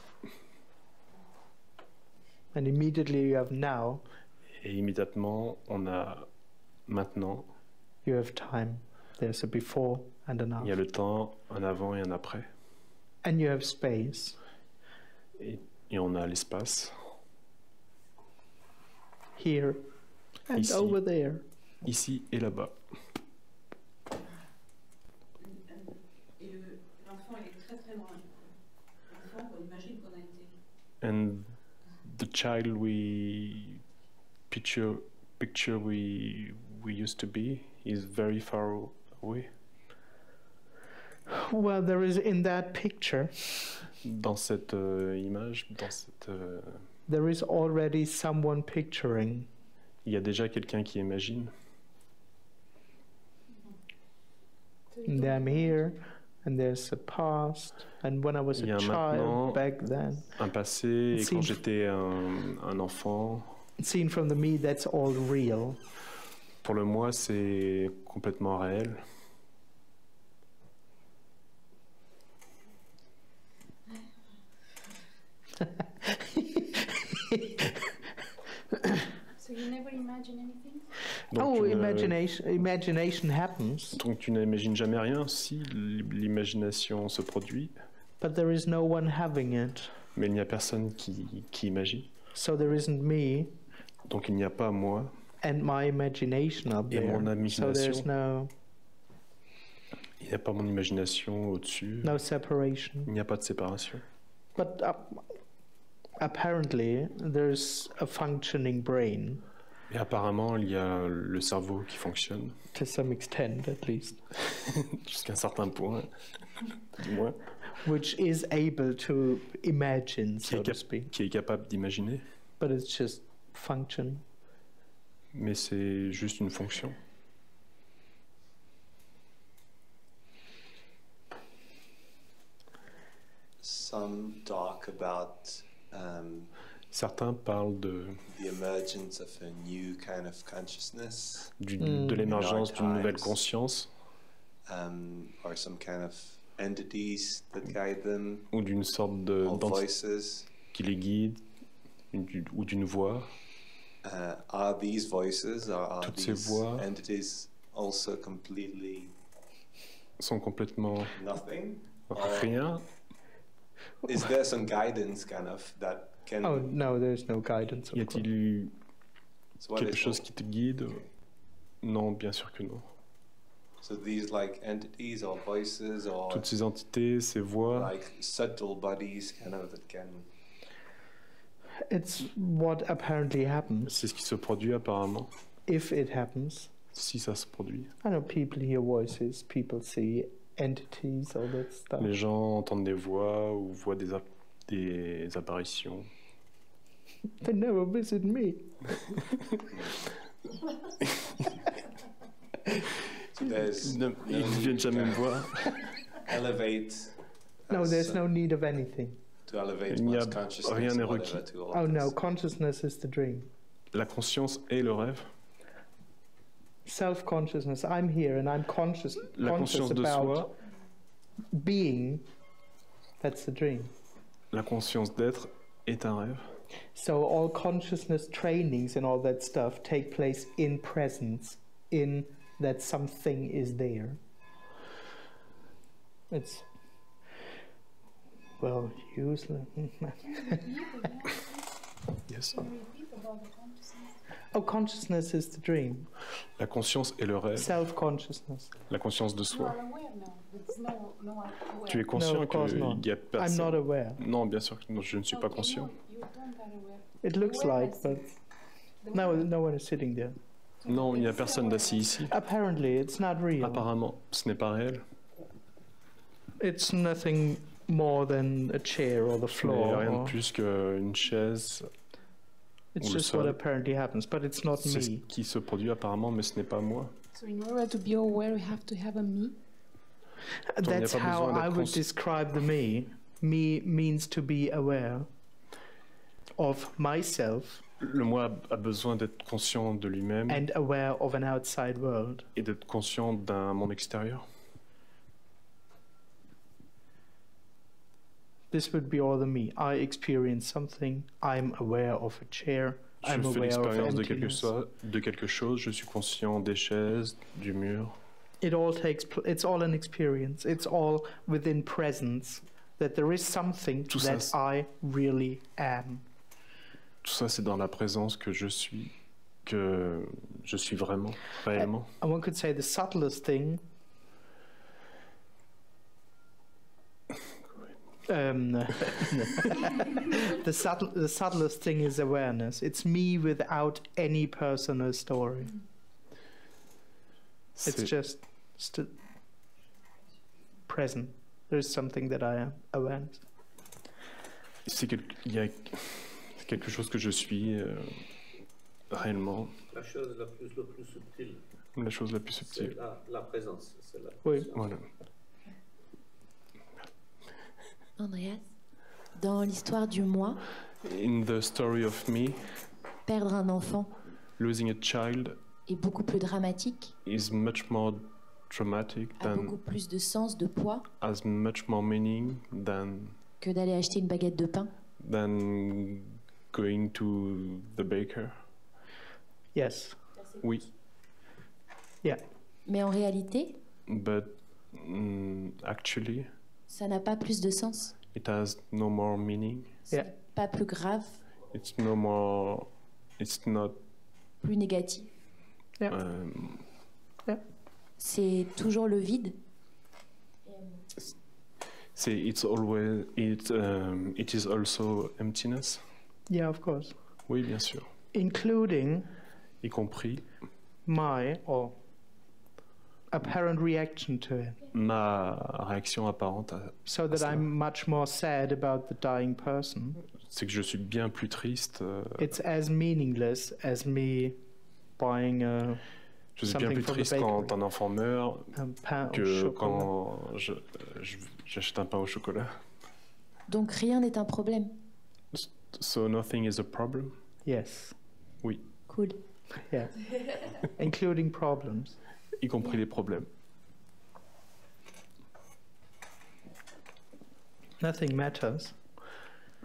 And immediately you have now, Et immédiatement, on a maintenant. you have time. There's a before and an Il y a after. le temps, un avant et un après. And you have space. Et on a l'espace. Here and Ici. over there. Ici et là-bas. Et l'enfant, il est très très loin. L'enfant, on imagine qu'on a été. And the child we picture we used to be is very far away. Well, there is in that picture, Dans cette image, dans cette, there is already someone picturing. il y a déjà quelqu'un qui imagine. And I'm here, and there's a past, and when I was Il y a a maintenant child back then. un passé, et Seems- quand j'étais un enfant, Seen from the me, that's all real. pour le moi, c'est complètement réel. So you never imagine anything? Donc Oh, tu ne imagination happens. Donc tu n'imagines jamais rien si l'imagination se produit. But there is no one having it. Mais il n'y a personne qui imagine. So there isn't me. Donc il n'y a pas moi. And my imagination up there. Et mon imagination. So there's no. Il n'y a pas mon imagination au-dessus. No separation. Il n'y a pas de séparation. But apparently there's a functioning brain. Et apparemment, il y a le cerveau qui fonctionne. To some extent, at least. Jusqu'à un certain point, du moins. Which is able to imagine, so to speak. Qui est capable d'imaginer. But it's just function. Mais c'est juste une fonction. Some talk about certains parlent de the emergence of a new kind of consciousness, de l'émergence d'une nouvelle conscience, or some kind of entities that guide them, ou d'une sorte voices qui les guide, ou d'une voix. Are these voices, or are toutes these ces voix entities also completely sont complètement nothing? Rien. Is there some guidance kind of that can... Oh no, there's no guidance. Y a-t-il quelque chose qui te guide? Non, bien sûr que non. So these like entities or voices or toutes ces entités, ces voix, like subtle bodies kind of that can... It's what apparently happens. C'est ce qui se produit apparemment. If it happens. Si ça se produit. I know people hear voices, people see entities, all that stuff. Les gens entendent des voix ou voient des apparitions. They never visit me. Ils ne viennent jamais me voir. Elevate. No, there's no need of anything. To elevate Il n'y a one's consciousness, rien n'est whatever, requis. to all Oh no, this. consciousness is the dream. La conscience est le rêve. Self-consciousness. I'm here and I'm conscious de about soi, being. That's the dream. La conscience d'être est un rêve. So all consciousness trainings and all that stuff take place in presence, in that something is there. It's, well, useless. Yes. Oh, consciousness is the dream. La conscience est le rêve. Self-consciousness. La conscience de soi. Tu es No, conscient of course not. qu'il y a personne. I'm not aware. Non, bien sûr que non, je ne suis pas conscient. It looks like, but no one is sitting there. Non, il n'y a personne d'assis ici. Apparently, it's not real. Apparemment, ce n'est pas réel. It's nothing more than a chair or the Mais floor. rien or- de plus qu'une chaise. It's ou le just what sol. apparently happens, but it's not C'est ce me. qui se produit apparemment, mais ce n'est pas moi. So in order to be aware, we have to have a me. Donc, il n'y a That's pas how besoin I d'être would describe the me. Me means to be aware of myself Le moi a besoin d'être conscient de lui-même and aware of an outside world. et d'être conscient d'un monde extérieur. This would be all the me. I experience something. I'm aware of a chair. Je I'm fais aware of l'expérience emptiness. de quelque chose, je suis conscient des chaises, du mur. It all it's all an experience. It's all within presence. That there is something Tout that ça, I really am. Tout ça, c'est dans la présence que je suis vraiment, réellement. And one could say the subtlest thing. The subtlest thing is awareness. It's me without any personal story. It's C'est- just present. There's something that I am, awareness. il y a quelque chose que je suis réellement, La chose la plus subtile, la chose la plus c'est subtile. la présence. C'est la Oui. conscience. Voilà. Andreas, dans l'histoire du moi, In the story of me, perdre un enfant losing a child est beaucoup plus dramatique, is much more dramatic a beaucoup plus de sens, de poids, has much more meaning que d'aller acheter une baguette de pain. than going to the baker. Yes. Oui. Yeah. Mais en réalité, but actually, ça n'a pas plus de sens. it has no more meaning. Yeah. Pas plus grave, It's no more. It's not. plus négatif. Yeah. Yeah. C'est toujours le vide. It's always. It is also emptiness. Yeah, of course. Oui, bien sûr. Including Y compris my or apparent reaction to it. ma réaction apparente à So that cela. I'm much more sad about the dying person. C'est que je suis bien plus triste. It's as meaningless as me buying Je suis bien something plus from the triste quand bakery. un enfant meurt Un pain au que chocolat. quand j'achète un pain au chocolat. Donc rien n'est un problème. So nothing is a problem. Yes. Oui, Cool. Yeah. Including problems. y compris les problèmes. Nothing matters.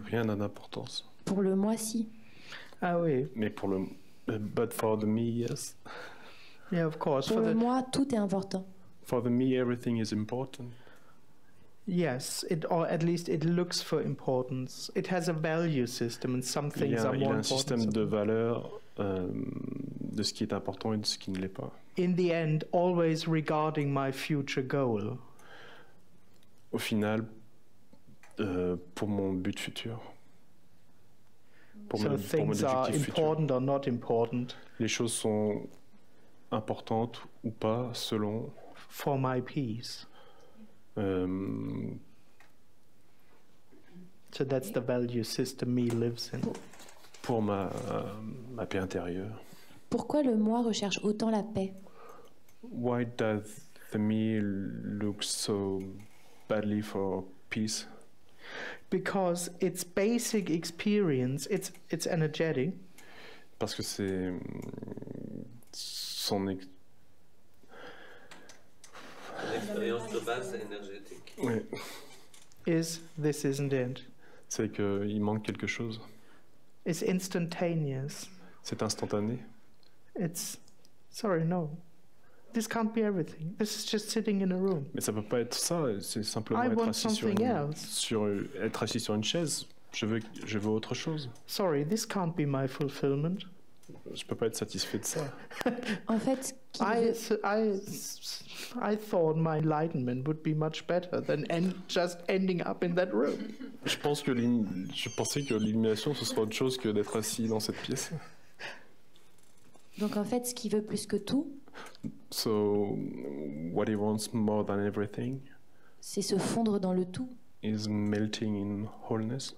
Rien n'a d'importance. Pour le moi, si. Ah oui. Mais pour le but for the me, yes. Yeah, of course. Pour For le the, moi, tout est important. For the me, everything is important. yes, or at least it looks for importance. It has a value system, and some things are Il more a un important. système de valeurs de ce qui est important et de ce qui ne l'est pas. In the end, always regarding my future goal. Au final, pour mon but futur. Pour So mon things are objectif futur. important or not important Les choses sont importantes ou pas selon for my peace. So that's the value system me lives in. pour ma paix intérieure. Pourquoi le moi recherche autant la paix? Why does the me look so badly for peace? Because its basic experience, it's energetic. Parce que c'est son L'expérience de base énergétique. Oui. This isn't it. C'est qu'il manque quelque chose. It's instantaneous. C'est instantané. Sorry, no. This can't be everything. This is just sitting in a room. Mais ça peut pas être ça. C'est simplement I être want assis être assis sur une chaise. Je veux autre chose. Sorry, this can't be my fulfillment. Je peux pas être satisfait de ça. En fait, I thought my enlightenment would be much better than just ending up in that room. Je pensais que l'illumination ce serait autre chose que d'être assis dans cette pièce. donc en fait, ce qu'il veut plus que tout, So what he wants more than everything c'est se fondre dans le tout. is melting in wholeness.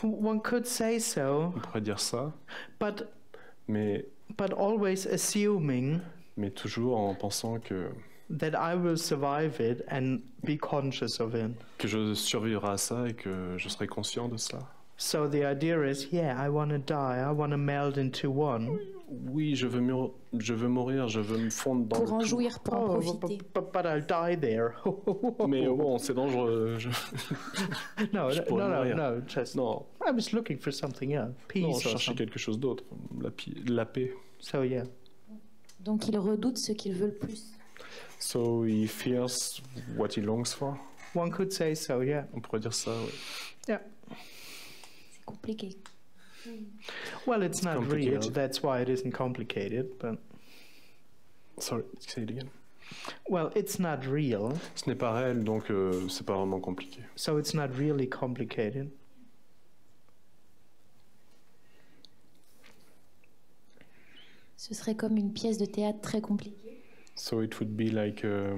One could say so, On pourrait dire ça, but mais always assuming toujours en pensant that I will survive it and be conscious of it. que je survivrai à ça et que je serai conscient de ça. So the idea is, yeah, I want to die, I want to meld into one. Oui, je veux mourir, je veux me fondre dans Pour en le tout. jouir, pour en profiter. But I'll die there. Mais bon, c'est dangereux. No, je pourrais mourir. no, just Non, I was looking for something else, peace non, or je cherchais something. quelque chose d'autre, la paix. So yeah, Donc il redoute ce qu'il veut le plus. So he fears what he longs for. one could say so, yeah. On pourrait dire ça, oui. Yeah. C'est compliqué. Well, it's not real, complicated. that's why it isn't complicated, but Sorry, say it again. well, it's not real, Ce n'est pas réel, donc c'est pas vraiment compliqué. so it's not really complicated. Ce serait comme une pièce de théâtre très compliquée. So it would be like a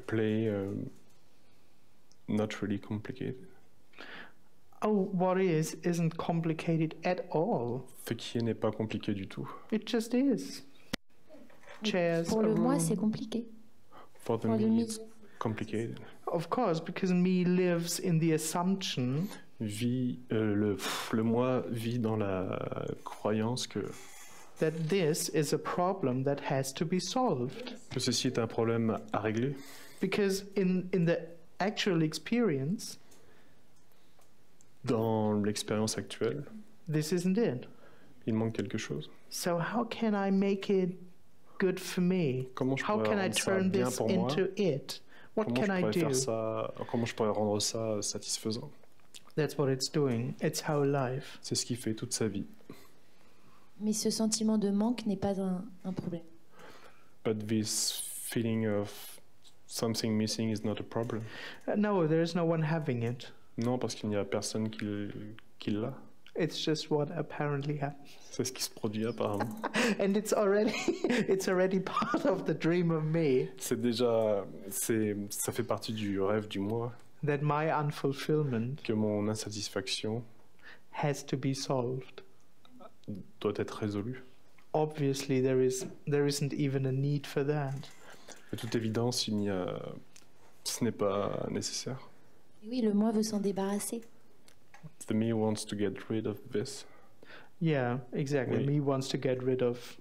play not really complicated. Oh, what isn't complicated at all. Ce qui n'est pas compliqué du tout. It just is. Chairs, Pour a le moi, room. c'est compliqué. For the Pour le me, me. it's complicated. Of course, because me lives in the assumption Le moi vit dans la croyance que that this is a problem that has to be solved. ceci est un problème à régler. Because in the actual experience, Dans l'expérience actuelle, this isn't it. Il manque quelque chose. So how can I make it good for me? Comment je How pourrais can I rendre ça turn bien this pour moi? into it? What Comment can je I pourrais do? faire ça? Comment je pourrais rendre ça satisfaisant? That's what it's doing. It's how life. C'est ce qu'il fait toute sa vie. Mais ce sentiment de manque n'est pas un problème. But this feeling of something missing is not a problem. No, there is no one having it. Non, parce qu'il n'y a personne qui l'a. It's just what apparently happens. C'est ce qui se produit apparemment. And it's already part of the dream of me. Ça fait partie du rêve du moi. That my unfulfillment que mon insatisfaction has to be solved. Doit être résolu. Obviously, there isn't even a need for that. De toute évidence, ce n'est pas nécessaire. Oui, le moi veut s'en débarrasser. The me wants to get rid of this. Yeah, exactly. Oui. Me wants to get rid of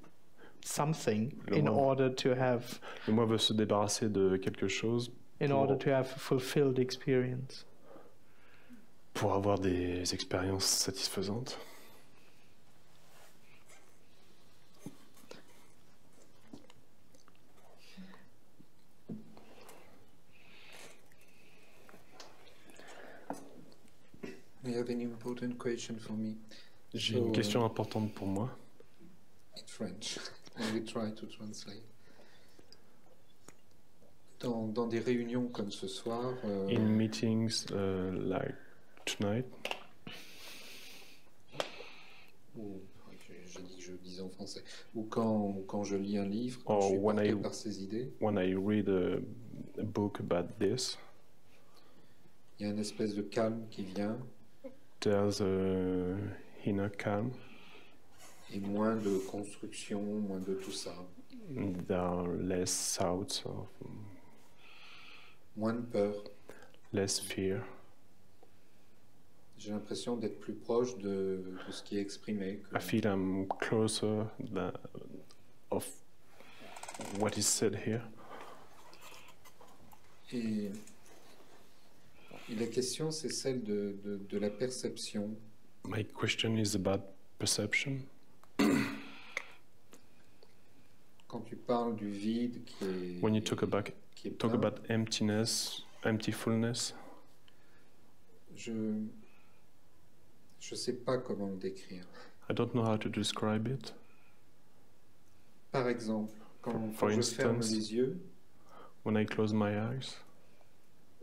something in order to have. Le moi veut se débarrasser de quelque chose. In order to have a fulfilled experience. Pour avoir des expériences satisfaisantes. I have an important question for me. J'ai une question importante pour moi. In French, I will try to translate. Dans des réunions comme ce soir. In meetings like tonight. Ou je dis en français. Ou quand je lis un livre, quand je suis when porté par ces idées. When I read a book about this. Il y a une espèce de calme qui vient. There's a inner calm. Et moins de construction, moins de tout ça. There are less thoughts of. Moins de peur. Less fear. J'ai l'impression d'être plus proche de ce qui est exprimé. I feel I'm closer of what is said here. Et la question, c'est celle de la perception. My question is about perception. Quand tu parles du vide qui est... When you talk about emptiness, emptyfulness. Je sais pas comment le décrire. I don't know how to describe it. Par exemple, quand For je ferme instance, les yeux, when I close my eyes,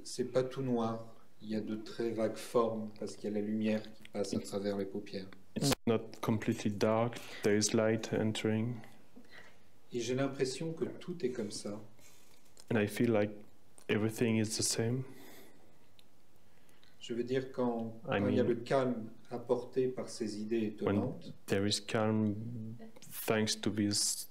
c'est pas tout noir. Il y a de très vagues formes parce qu'il y a la lumière qui passe à travers les paupières. It's not completely dark. There is light entering. Et j'ai l'impression que tout est comme ça. And I feel like everything is the same. Je veux dire, quand il y a le calme apporté par ces idées étonnantes, when there is calm thanks to these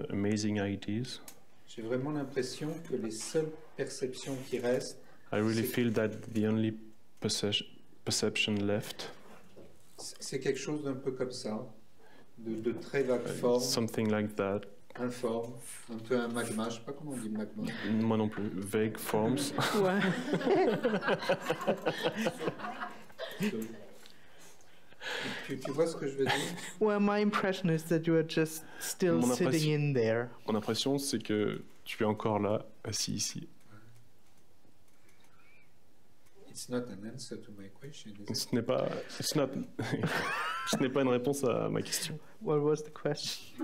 amazing ideas, j'ai vraiment l'impression que les seules perceptions qui restent, I really feel that the only perception left, c'est quelque chose d'un peu comme ça, de très vague forme, something like that, informe, un peu un magma, je sais pas comment on dit magma. Moi non plus, vague forms. Tu vois ce que je veux dire? Well, my impression is that you are just still sitting in there. Mon impression, c'est que tu es encore là, assis ici. It's not an answer to my question, is it? Ce n'est pas une réponse à ma question. What was the question?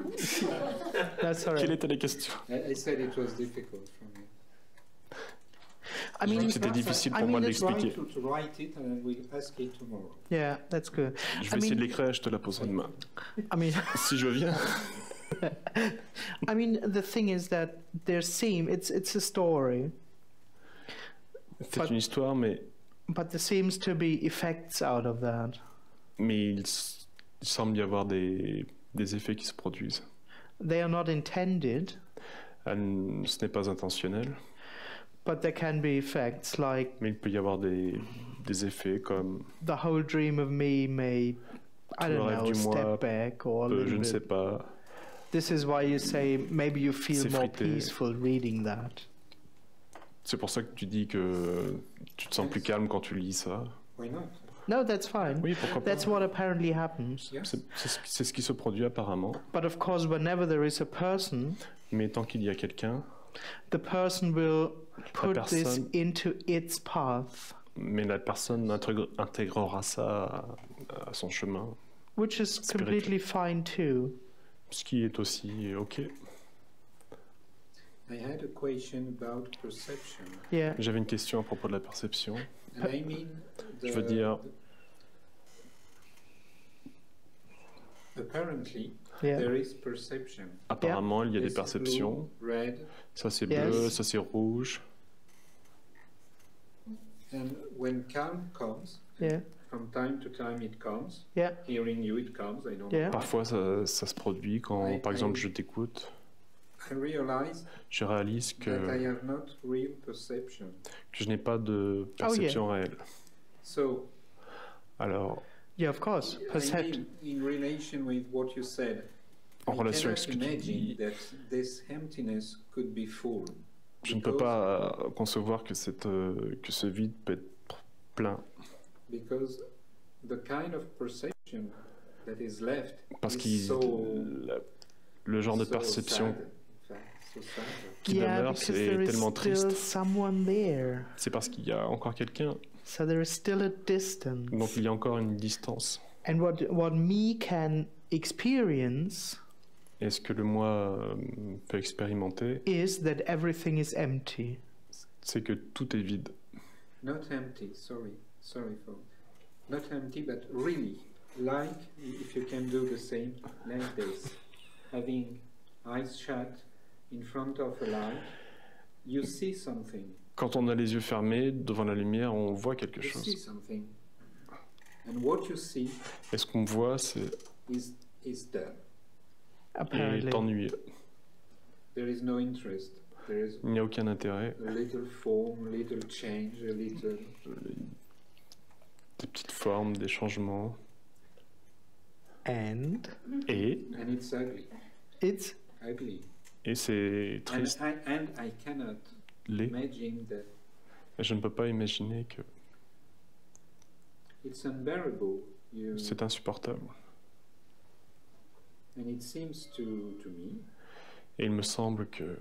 That's all right. Quelle était la question? I said it was difficult for me. I mean, c'était difficile pour moi de l'expliquer. To write it and we'll ask it tomorrow. Yeah, that's good. Je vais essayer de l'écrire et je te la poserai demain. I mean, si je viens. I mean, the thing is that it's a story. C'est une histoire, mais. But there seems to be effects out of that. Mais il semble y avoir des effets qui se produisent. They are not intended. Ce n'est pas intentionnel. But there can be effects like. Mais il peut y avoir des effets comme. The whole dream of me may, I don't know, step back or a little je ne bit. sais pas. This is why you say maybe you feel more peaceful reading that. C'est pour ça que tu dis que tu te sens plus calme quand tu lis ça. Why not? No, that's fine. Oui, pourquoi pas. That's what apparently happens. C'est ce qui se produit apparemment. But of course, whenever there is a person, mais tant qu'il y a quelqu'un, the person will put this into its path. Mais la personne intégrera ça à son chemin. Which is completely fine too. Ce qui est aussi OK. I had a question about perception. Yeah. J'avais une question à propos de la perception. And I mean Je veux dire, apparently, there is perception. Apparemment, il y a des perceptions. Blue, red. Ça c'est bleu, ça c'est rouge. And when calm comes, from time to time it comes. Hearing you, it comes. I don't know. Parfois, ça se produit quand, par exemple, je t'écoute. Je réalise que je n'ai pas de perception réelle. Alors, of course, en relation avec ce que tu dis, je ne peux pas concevoir que ce vide peut être plein. Parce que le genre de perception qui demeure, c'est tellement triste. C'est parce qu'il y a encore quelqu'un. Donc il y a encore une distance. And what me can experience et ce que le moi peut expérimenter, is that everything is empty. C'est que tout est vide. Not empty, sorry for not empty, but really, like if you can do the same, like this, having eyes shut in front of a light, you see something. Quand on a les yeux fermés devant la lumière, on voit quelque chose. You see something. And what you see et ce qu'on voit, c'est is there. est ennuyeux. There is no interest. There is il n'y a aucun intérêt. A little form, a little change, a little... Des petites formes, des changements. And it's ugly. It's ugly. Et c'est triste. And I cannot imagine that. Et je ne peux pas imaginer que it's unbearable. C'est insupportable. And it seems to me et il me semble que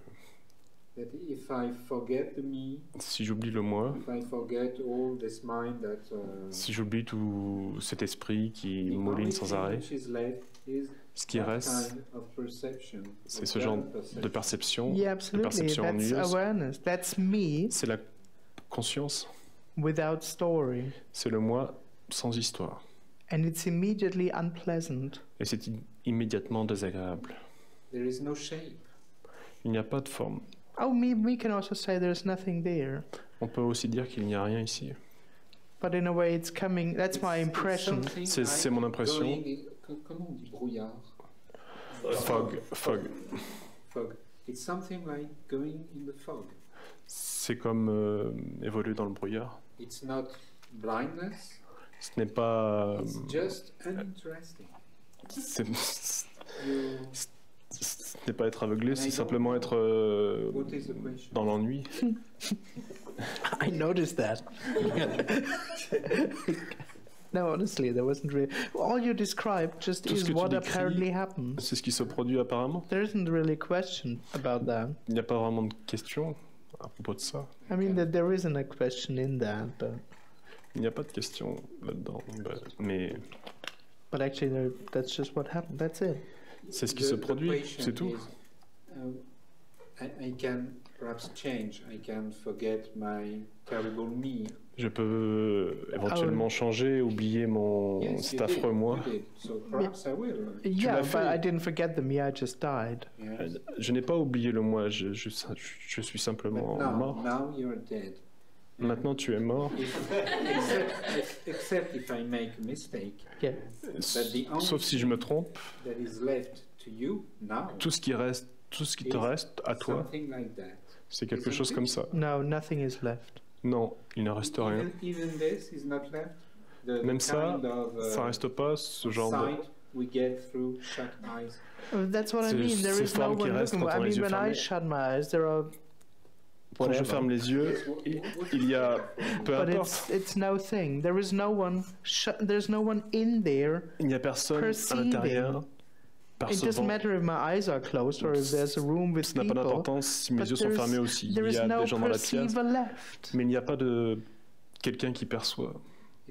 that if I forget the me, si j'oublie le moi, if I forget all this mind that, si j'oublie tout cet esprit qui mouline sans arrêt, ce qui reste, c'est ce genre de perception, de perception ennuyeuse. C'est la conscience. Without story. C'est le moi sans histoire. And it's immediately unpleasant. Et c'est immédiatement désagréable. There is no shape. Il n'y a pas de forme. Oh, we can also say there's nothing there. On peut aussi dire qu'il n'y a rien ici. But in a way, it's coming. That's my impression. C'est mon impression. Comment on dit brouillard? Fog. Fog. It's something like going in the fog. C'est comme évoluer dans le brouillard. It's not blindness. Ce n'est pas. It's just uninteresting. Ce n'est pas être aveuglé, c'est simplement être dans l'ennui. I noticed that. No, honestly, there wasn't really. All you described just is what apparently happens. C'est ce qui se produit apparemment. There isn't really a question about that. Il n'y a pas vraiment de question à propos de ça. I mean, that there isn't a question in that, but. Il n'y a pas de question là-dedans, mais. But actually, that's just what happened. That's it. C'est ce qui se produit, c'est tout. I can perhaps change. I can forget my terrible me. Je peux éventuellement changer, oublier cet affreux moi. So perhaps I will. Yeah, but I didn't forget the me. I just died. Yes. Je n'ai pas oublié le moi. Je suis simplement mort. Now you're dead. Maintenant, tu es mort. Except if I make a mistake. Yeah. Sauf si je me trompe. That is left to you now. Tout ce qui te reste à toi, c'est quelque chose comme ça. No, nothing is left. Non, il ne reste rien. Even this is not left. Même ça, ça reste pas ce genre de. We get through shut eyes. That's what I mean. There is no one looking. I mean, when I shut my eyes, there are Quand je ferme les yeux, il y a peu importe. It's no thing. There's no one in there. Il n'y a personne à l'intérieur. It doesn't matter if my eyes are closed or if there's a room with people. Ça n'a pas d'importance si mes yeux sont fermés aussi. Il y a des gens dans la pièce, mais il n'y a pas de quelqu'un qui perçoit.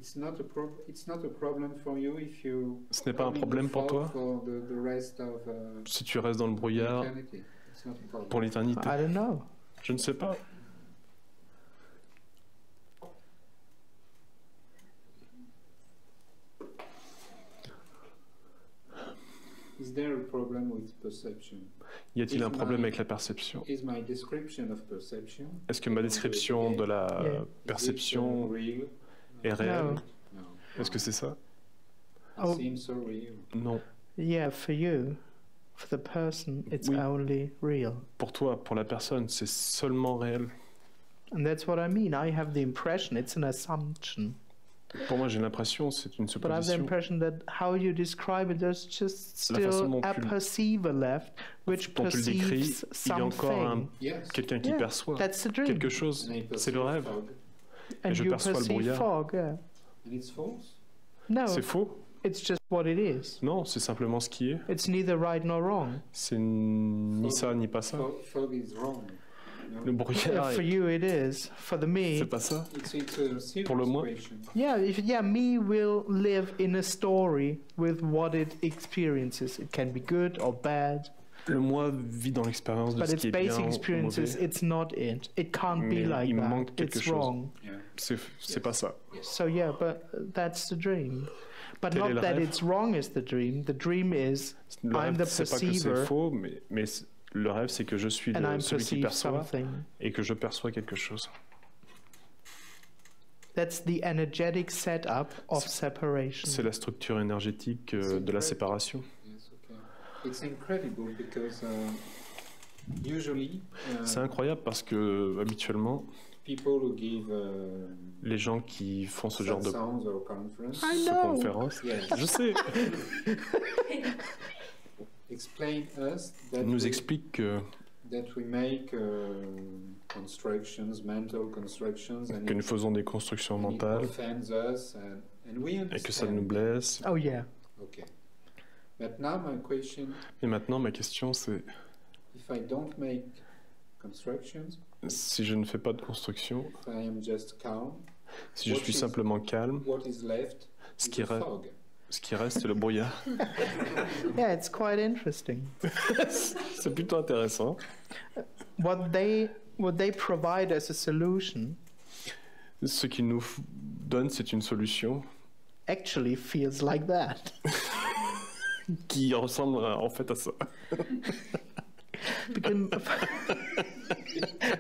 Ce n'est pas un problème pour toi si tu restes dans le brouillard pour l'éternité. Je ne sais pas. Y a-t-il un problème avec la perception? Est-ce que ma description de la perception est réelle? Est-ce que c'est ça? Non. Yeah, for you, for the person, it's only real. Pour toi, pour la personne, c'est seulement réel. And that's what I mean. I have the impression it's an assumption. Pour moi, j'ai l'impression c'est une supposition. But I have the impression that how you describe it, there's just still a perceiver left, which perceives something. Il y a encore quelqu'un qui perçoit quelque chose. C'est le rêve. Et je perçois le brouillard. C'est faux. It's just what it is. Non, c'est simplement ce qui est. It's neither right nor wrong. C'est ni ça ni pas ça. Le brouillard. For you it is. For the me. C'est pas ça. Pour le moi. Yeah, me will live in a story with what it experiences. It can be good or bad. Le moi vit dans l'expérience de ce qui est bien ou mauvais. It's not it. It can't be like that. Manque quelque it's chose. Wrong. C'est pas ça. So yeah, but that's the dream. But not that it's wrong is the dream. The dream is I'm the perceiver. C'est pas que c'est faux, mais le rêve, c'est que je suis celui qui perçoit et que je perçois quelque chose. That's the energetic setup of separation. C'est la structure énergétique de la séparation. C'est incroyable parce que habituellement, les gens qui font ce genre de conférences, je sais, nous expliquent que nous faisons des constructions mentales et que ça nous blesse. Oh yeah. Et maintenant, ma question c'est si je ne fais pas de construction, si je suis simplement calme, ce qui reste, c'est le brouillard. Yeah, it's quite interesting. C'est plutôt intéressant. What they provide as a solution. Ce qu'ils nous donnent, c'est une solution. Actually feels like that. Qui ressemble en fait à ça.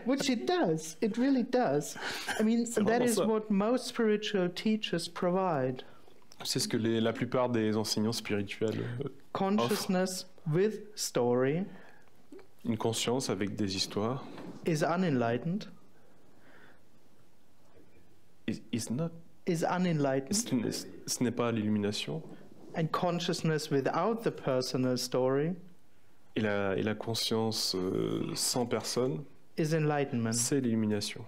Which it does. It really does. I mean, that is what most spiritual teachers provide. C'est ce que la plupart des enseignants spirituels Consciousness offrent. With story. Une conscience avec des histoires. Is unenlightened. Is not. Is unenlightened. Ce n'est pas l'illumination. And consciousness without the personal story. Et la conscience sans personne. Is enlightenment. C'est l'illumination.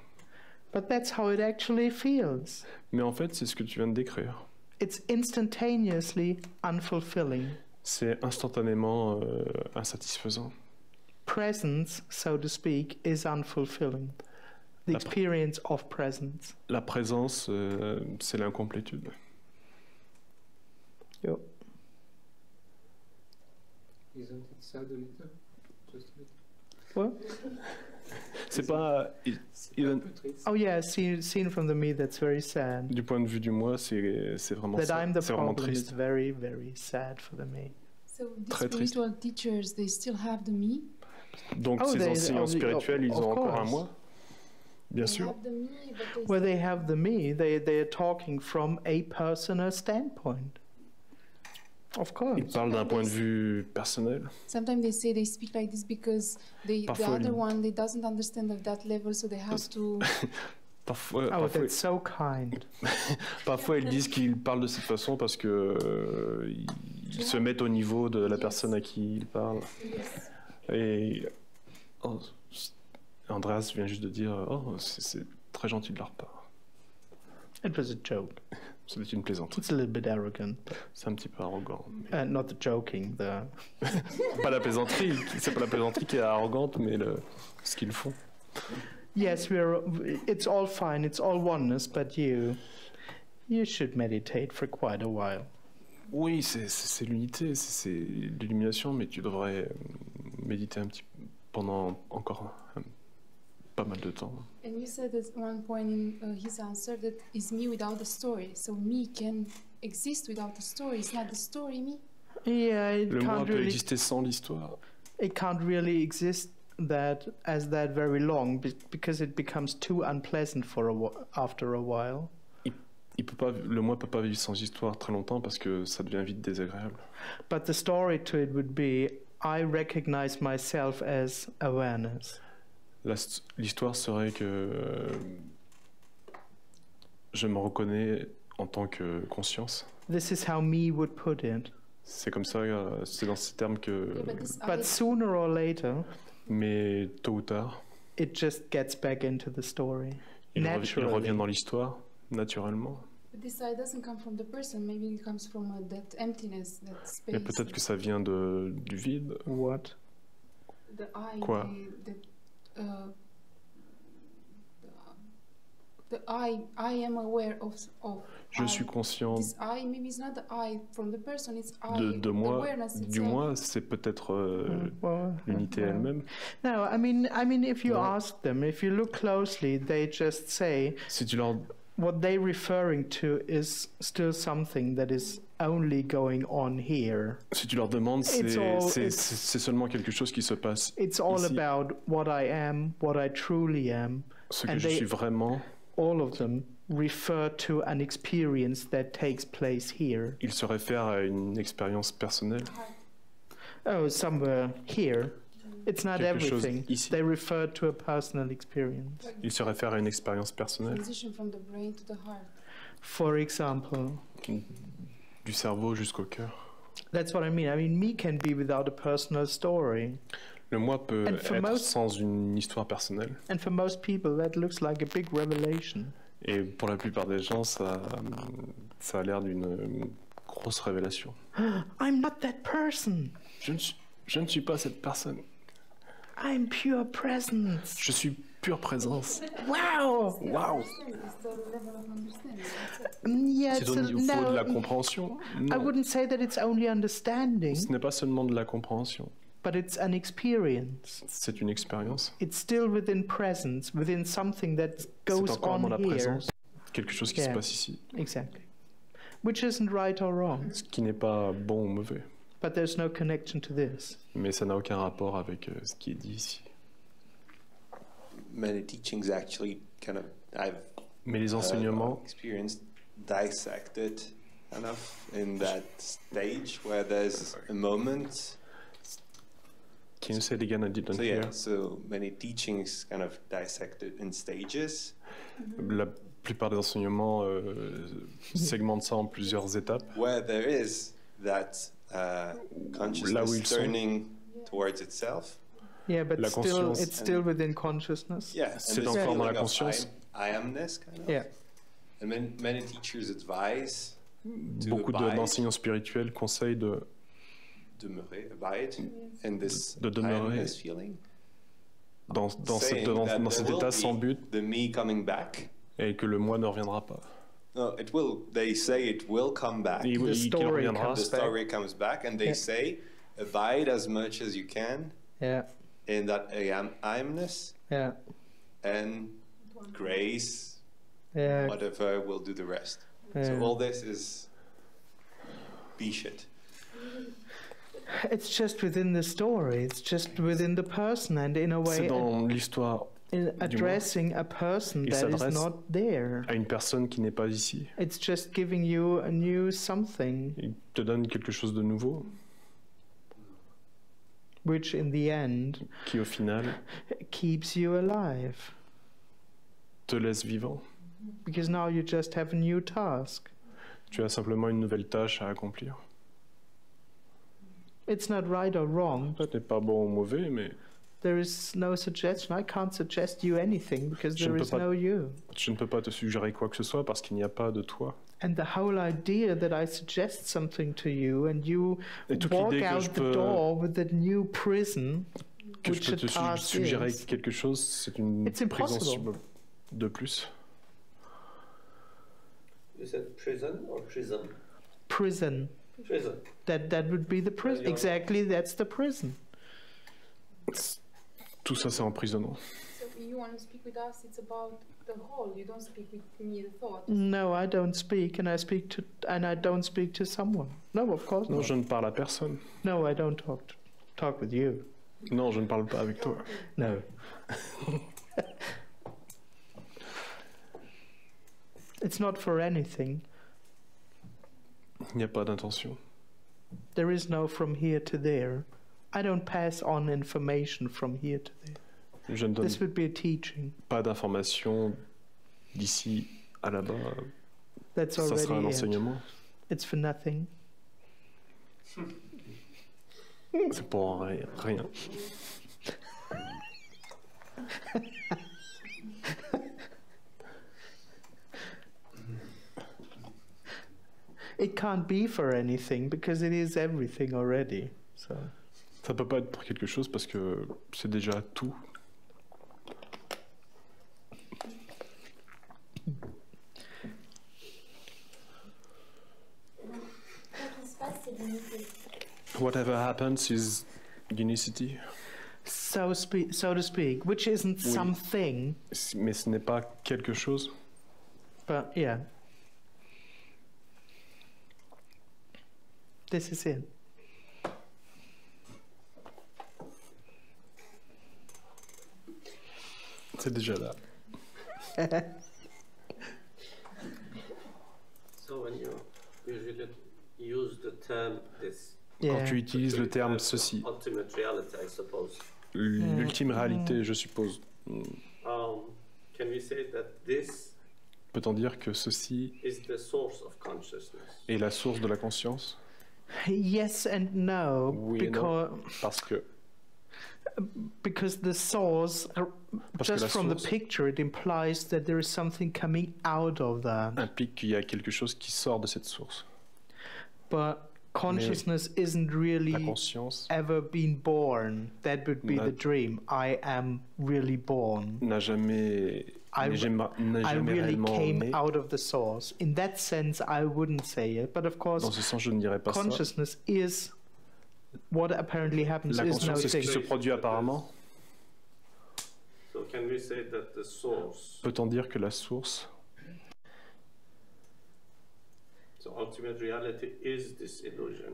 But that's how it actually feels. Mais en fait, c'est ce que tu viens de décrire. It's instantaneously unfulfilling. C'est instantanément insatisfaisant. Presence, so to speak, is unfulfilling. The experience of presence. La présence, c'est l'incomplétude. Yep. Isn't it sad a little? Just a little. What? C'est pas. Oh yeah, seen from the me, that's very sad. Du point de vue du moi, c'est vraiment that I'm the vraiment problem triste. is very, very sad for the me. So the spiritual teachers, they still have the me. Donc ces enseignants spirituels, ils ont encore un moi. Bien sûr. Well, they have the me. They are talking from a personal standpoint. Of course. Ils parlent d'un point de vue personnel. Sometimes they say they speak like this because the other one they doesn't understand at that level, so they have to. Parfois, that's so kind. Parfois, ils disent qu'ils parlent de cette façon parce que ils se mettent au niveau de la personne à qui ils parlent. Et Andreas vient juste de dire « Oh, c'est très gentil de leur part. » It was a joke. C'était une plaisanterie. It's a little bit arrogant. C'est un petit peu arrogant. Not the joking, the... Pas la plaisanterie. C'est pas la plaisanterie qui est arrogante, mais ce qu'ils font. Yes, it's all fine, it's all oneness, but you should meditate for quite a while. Oui, c'est l'unité, c'est l'illumination, mais tu devrais méditer un petit pendant encore pas mal de temps. And you said at one point in his answer that is me without a story. So me can exist without a story. It's not the story me. Yeah, le moi peut exister sans l'histoire. It can't really exist that very long because it becomes too unpleasant after a while. Le moi peut pas vivre sans histoire très longtemps parce que ça devient vite désagréable. But the story to it would be I recognize myself as awareness. L'histoire serait que je me reconnais en tant que conscience. This is how me would put it. C'est comme ça, c'est dans ces termes que. But sooner or later. Mais tôt ou tard. It just gets back into the story. Il revient dans l'histoire naturellement. But this I doesn't come from the person. Maybe it comes from that emptiness, that space. Mais peut-être que ça vient du vide. What? The I. Quoi? The I am aware of je suis conscient this I, maybe it's not the I from the person, it's I, de moi, awareness itself. Du moi, c'est peut-être l'unité elle-même. No, I mean, if you ask them, if you look closely, they just say si tu leur... what they're referring to is still something that is only going on here. Si tu leur demandes, c'est seulement quelque chose qui se passe. It's all ici. About what I am, what I truly am. Ce que je suis vraiment. All of them refer to an experience that takes place here. Ils se réfèrent à une expérience personnelle. Oh, somewhere here. It's not everything. They refer to a personal experience. Ils se réfèrent à une expérience personnelle. Transition from the brain to the heart. For example. Du cerveau jusqu'au cœur. That's what I mean. I mean, me can be without a personal story. Le moi peut être sans une histoire personnelle. And for most people, that looks like a big revelation. Et pour la plupart des gens, ça a l'air d'une grosse révélation. I'm not that person. Je ne suis pas cette personne. I'm pure presence. Je suis pure présence. Wow. Wow. Yeah, c'est au niveau de la compréhension. I wouldn't say that it's only understanding. Ce n'est pas seulement de la compréhension. But it's an experience. C'est une expérience. It's still within presence, within something that goes on dans la here. Présence, quelque chose qui se passe ici. Exactly. Which isn't right or wrong. Ce qui n'est pas bon ou mauvais. But there's no connection to this. Mais ça n'a aucun rapport avec ce qui est dit ici. Many teachings actually Mais les enseignements experienced dissected kind of in that stage where there's a moment. Can you say it again? I didn't hear. Yeah, so many teachings kind of dissected in stages. La plupart des enseignements segmentent ça en plusieurs étapes. Where there is that consciousness turning towards itself. Yeah, but it's still within consciousness. Yeah, c'est encore dans la conscience. I amness kind of. Yeah. And many teachers advise. Beaucoup d'enseignants spirituels conseillent de abide in this de demeurer dans cet état sans but the me coming back. Et que le moi ne reviendra pas. No, it will. They say it will come back. The story comes back, and they say abide as much as you can. Yeah. In that I-amness. Yeah. And grace. Yeah. Whatever will do the rest. Yeah. So all this is B-shit. It's just within the story. It's just within the person, and in a way, c'est dans l'histoire. Addressing a person that is not there. À une personne qui n'est pas ici. It's just giving you a new something. Il te donne quelque chose de nouveau. Which, in the end, qui au final keeps you alive. Te laisse vivant. Because now you just have a new task. Tu as simplement une nouvelle tâche à accomplir. It's not right or wrong, but ce n'est pas bon ou mauvais, mais There is no suggestion. I can't suggest you anything because there is no you. Je ne peux pas te suggérer quoi que ce soit parce qu'il n'y a pas de toi. And the whole idea that I suggest something to you and you walk out the door with that new prison, que je peux te suggérer quelque chose, c'est une prison de plus. You said prison or prism? Prison. Prison. That would be the prison. Exactly, that's the prison. Tout ça, c'est emprisonnant. So you want to speak with us? It's about the whole. You don't speak with me, the thought. No, I don't speak, and I don't speak to someone. No, of course not. Non, je ne parle à personne. No, I don't talk with you. Non, je ne parle pas avec toi. No. It's not for anything. Il n'y a pas d'intention. There is no from here to there. I don't pass on information from here to there. Je ne donne This would be a teaching. Pas d'information d'ici à là-bas. That's ça already sera un enseignement. It's for nothing. C'est pour rien. It can't be for anything because it is everything already. So. Ça peut pas être pour quelque chose parce que c'est déjà tout. Whatever happens is unicity. So to speak, which isn't something. Mais ce n'est pas quelque chose. But yeah. This is it. C'est déjà là. So when you usually use the term this, quand tu utilises le terme ceci, ultimate reality, I suppose. L'ultime réalité, je suppose. Can we say that this peut-on dire que ceci is the source of consciousness? Est la source de la conscience? Yes and no, oui because, et non, because the source, just from the picture, it implies that there is something coming out of that. Implique qu'il y a quelque chose qui sort de cette source. But consciousness isn't really ever been born. That would be the dream. I am really born. N'a jamais I really came out of the source. In that sense, I wouldn't say it. But of course, dans ce sens, je ne dirais pas consciousness is what apparently happens. La is no conscience, c'est ce thing. qui se produit apparemment. So can we say that the source? Peut-on dire que la source? So ultimate reality is this illusion.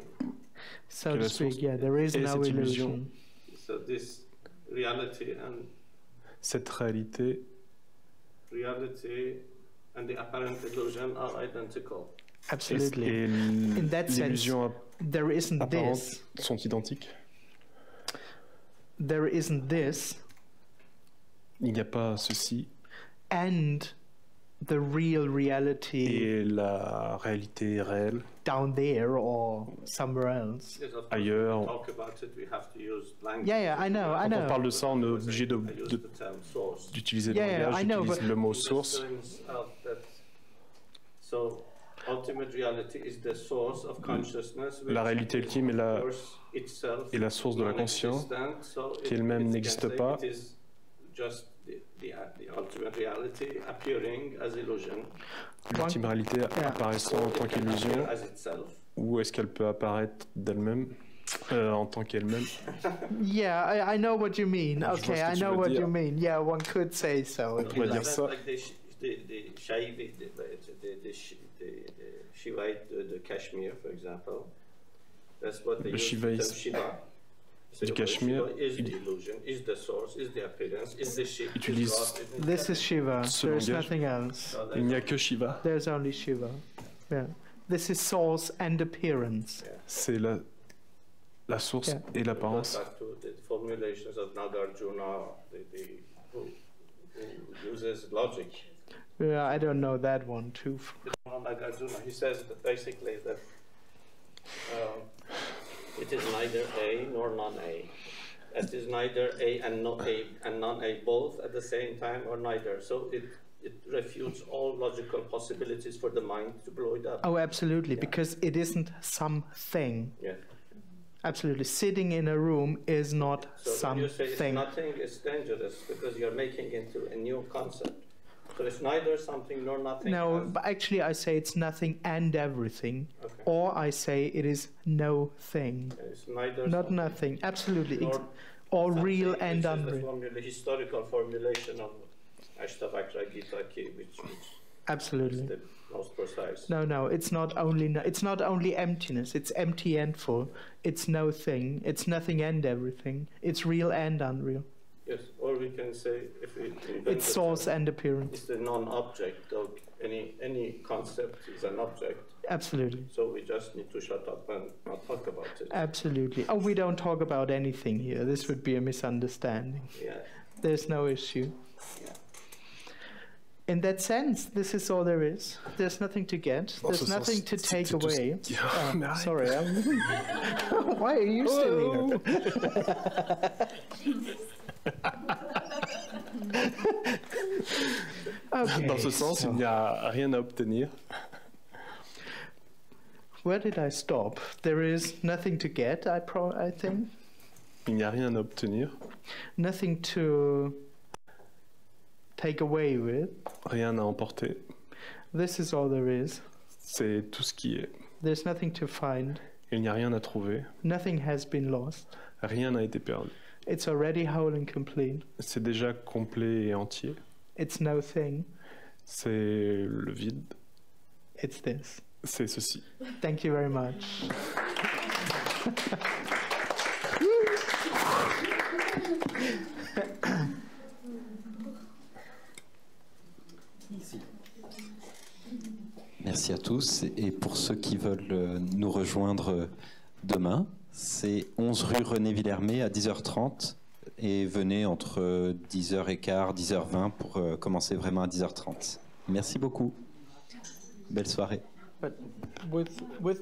So to speak, yeah, there is no illusion. So this reality and cette réalité and the apparent illusion are identical. Absolutely. Et in that sense, there isn't this. Sont identiques. There isn't this. Il n'y a pas ceci. And the real reality. Et la réalité réelle. Down there or somewhere else. Ailleurs. Talk about it, we have to use language. Yeah, I know. Quand on parle de ça, on est obligé d'utiliser le langage, d'utiliser le mot source. So, ultimate reality is the source of consciousness. La réalité ultime est la source de la conscience, qui elle-même n'existe pas. L'ultime réalité apparaissant en tant qu'illusion, ou est-ce qu'elle peut apparaître d'elle-même en tant qu'elle-même? Yeah, I know what you mean. Okay, I know what you mean. Yeah, one could say so. On pourrait dire ça. The Shivite, the Kashmir, for example. That's what they use. Shiva. Du Cachemire, utilise this is Shiva. There's nothing else. Il n'y a que Shiva. There's only Shiva. Yeah. This is source and appearance. Yeah. C'est la source et l'apparence. The formulations of Nagarjuna, who uses logic. Yeah, I don't know that one too. Nagarjuna, he says that basically that it is neither A nor non-A. that is neither A and not A and non-A both at the same time, or neither. So it refutes all logical possibilities for the mind to blow it up. Oh, absolutely, because it isn't something. Yeah. Absolutely. Sitting in a room is not something. When you say it's nothing, it's dangerous because you're making it into a new concept. So it's neither something nor nothing. No, but actually I say it's nothing and everything. Okay. Or I say it is no thing. It's neither not nothing. Absolutely. Or real and unreal. The historical formulation of Ashtavakra Gita, which absolutely is the most precise. No, it's not only emptiness. It's empty and full. It's no thing. It's nothing and everything. It's real and unreal. Yes, or we can say, if we it's source and appearance. It's the non-object. So any concept is an object. Absolutely. So we just need to shut up and not talk about it. Absolutely. Oh, we don't talk about anything here. This would be a misunderstanding. Yeah. There's no issue. Yeah. In that sense, this is all there is. There's nothing to get. There's nothing to take away. Sorry. Why are you still here? Okay, dans ce sens, il n'y a rien à obtenir. Where did I stop? There is nothing to get, I think. Il n'y a rien à obtenir. Nothing to take away with. Rien à emporter. This is all there is. C'est tout ce qui est. There's nothing to find. Il n'y a rien à trouver. Nothing has been lost. Rien n'a été perdu. It's already whole and complete. C'est déjà complet et entier. It's no thing. C'est le vide. It's this. C'est ceci. Thank you very much. Merci à tous. Et pour ceux qui veulent nous rejoindre demain, c'est 11 rue René Villermé à 10h30. Et venez entre 10h15, 10h20 pour commencer vraiment à 10h30. Merci beaucoup. Belle soirée. But with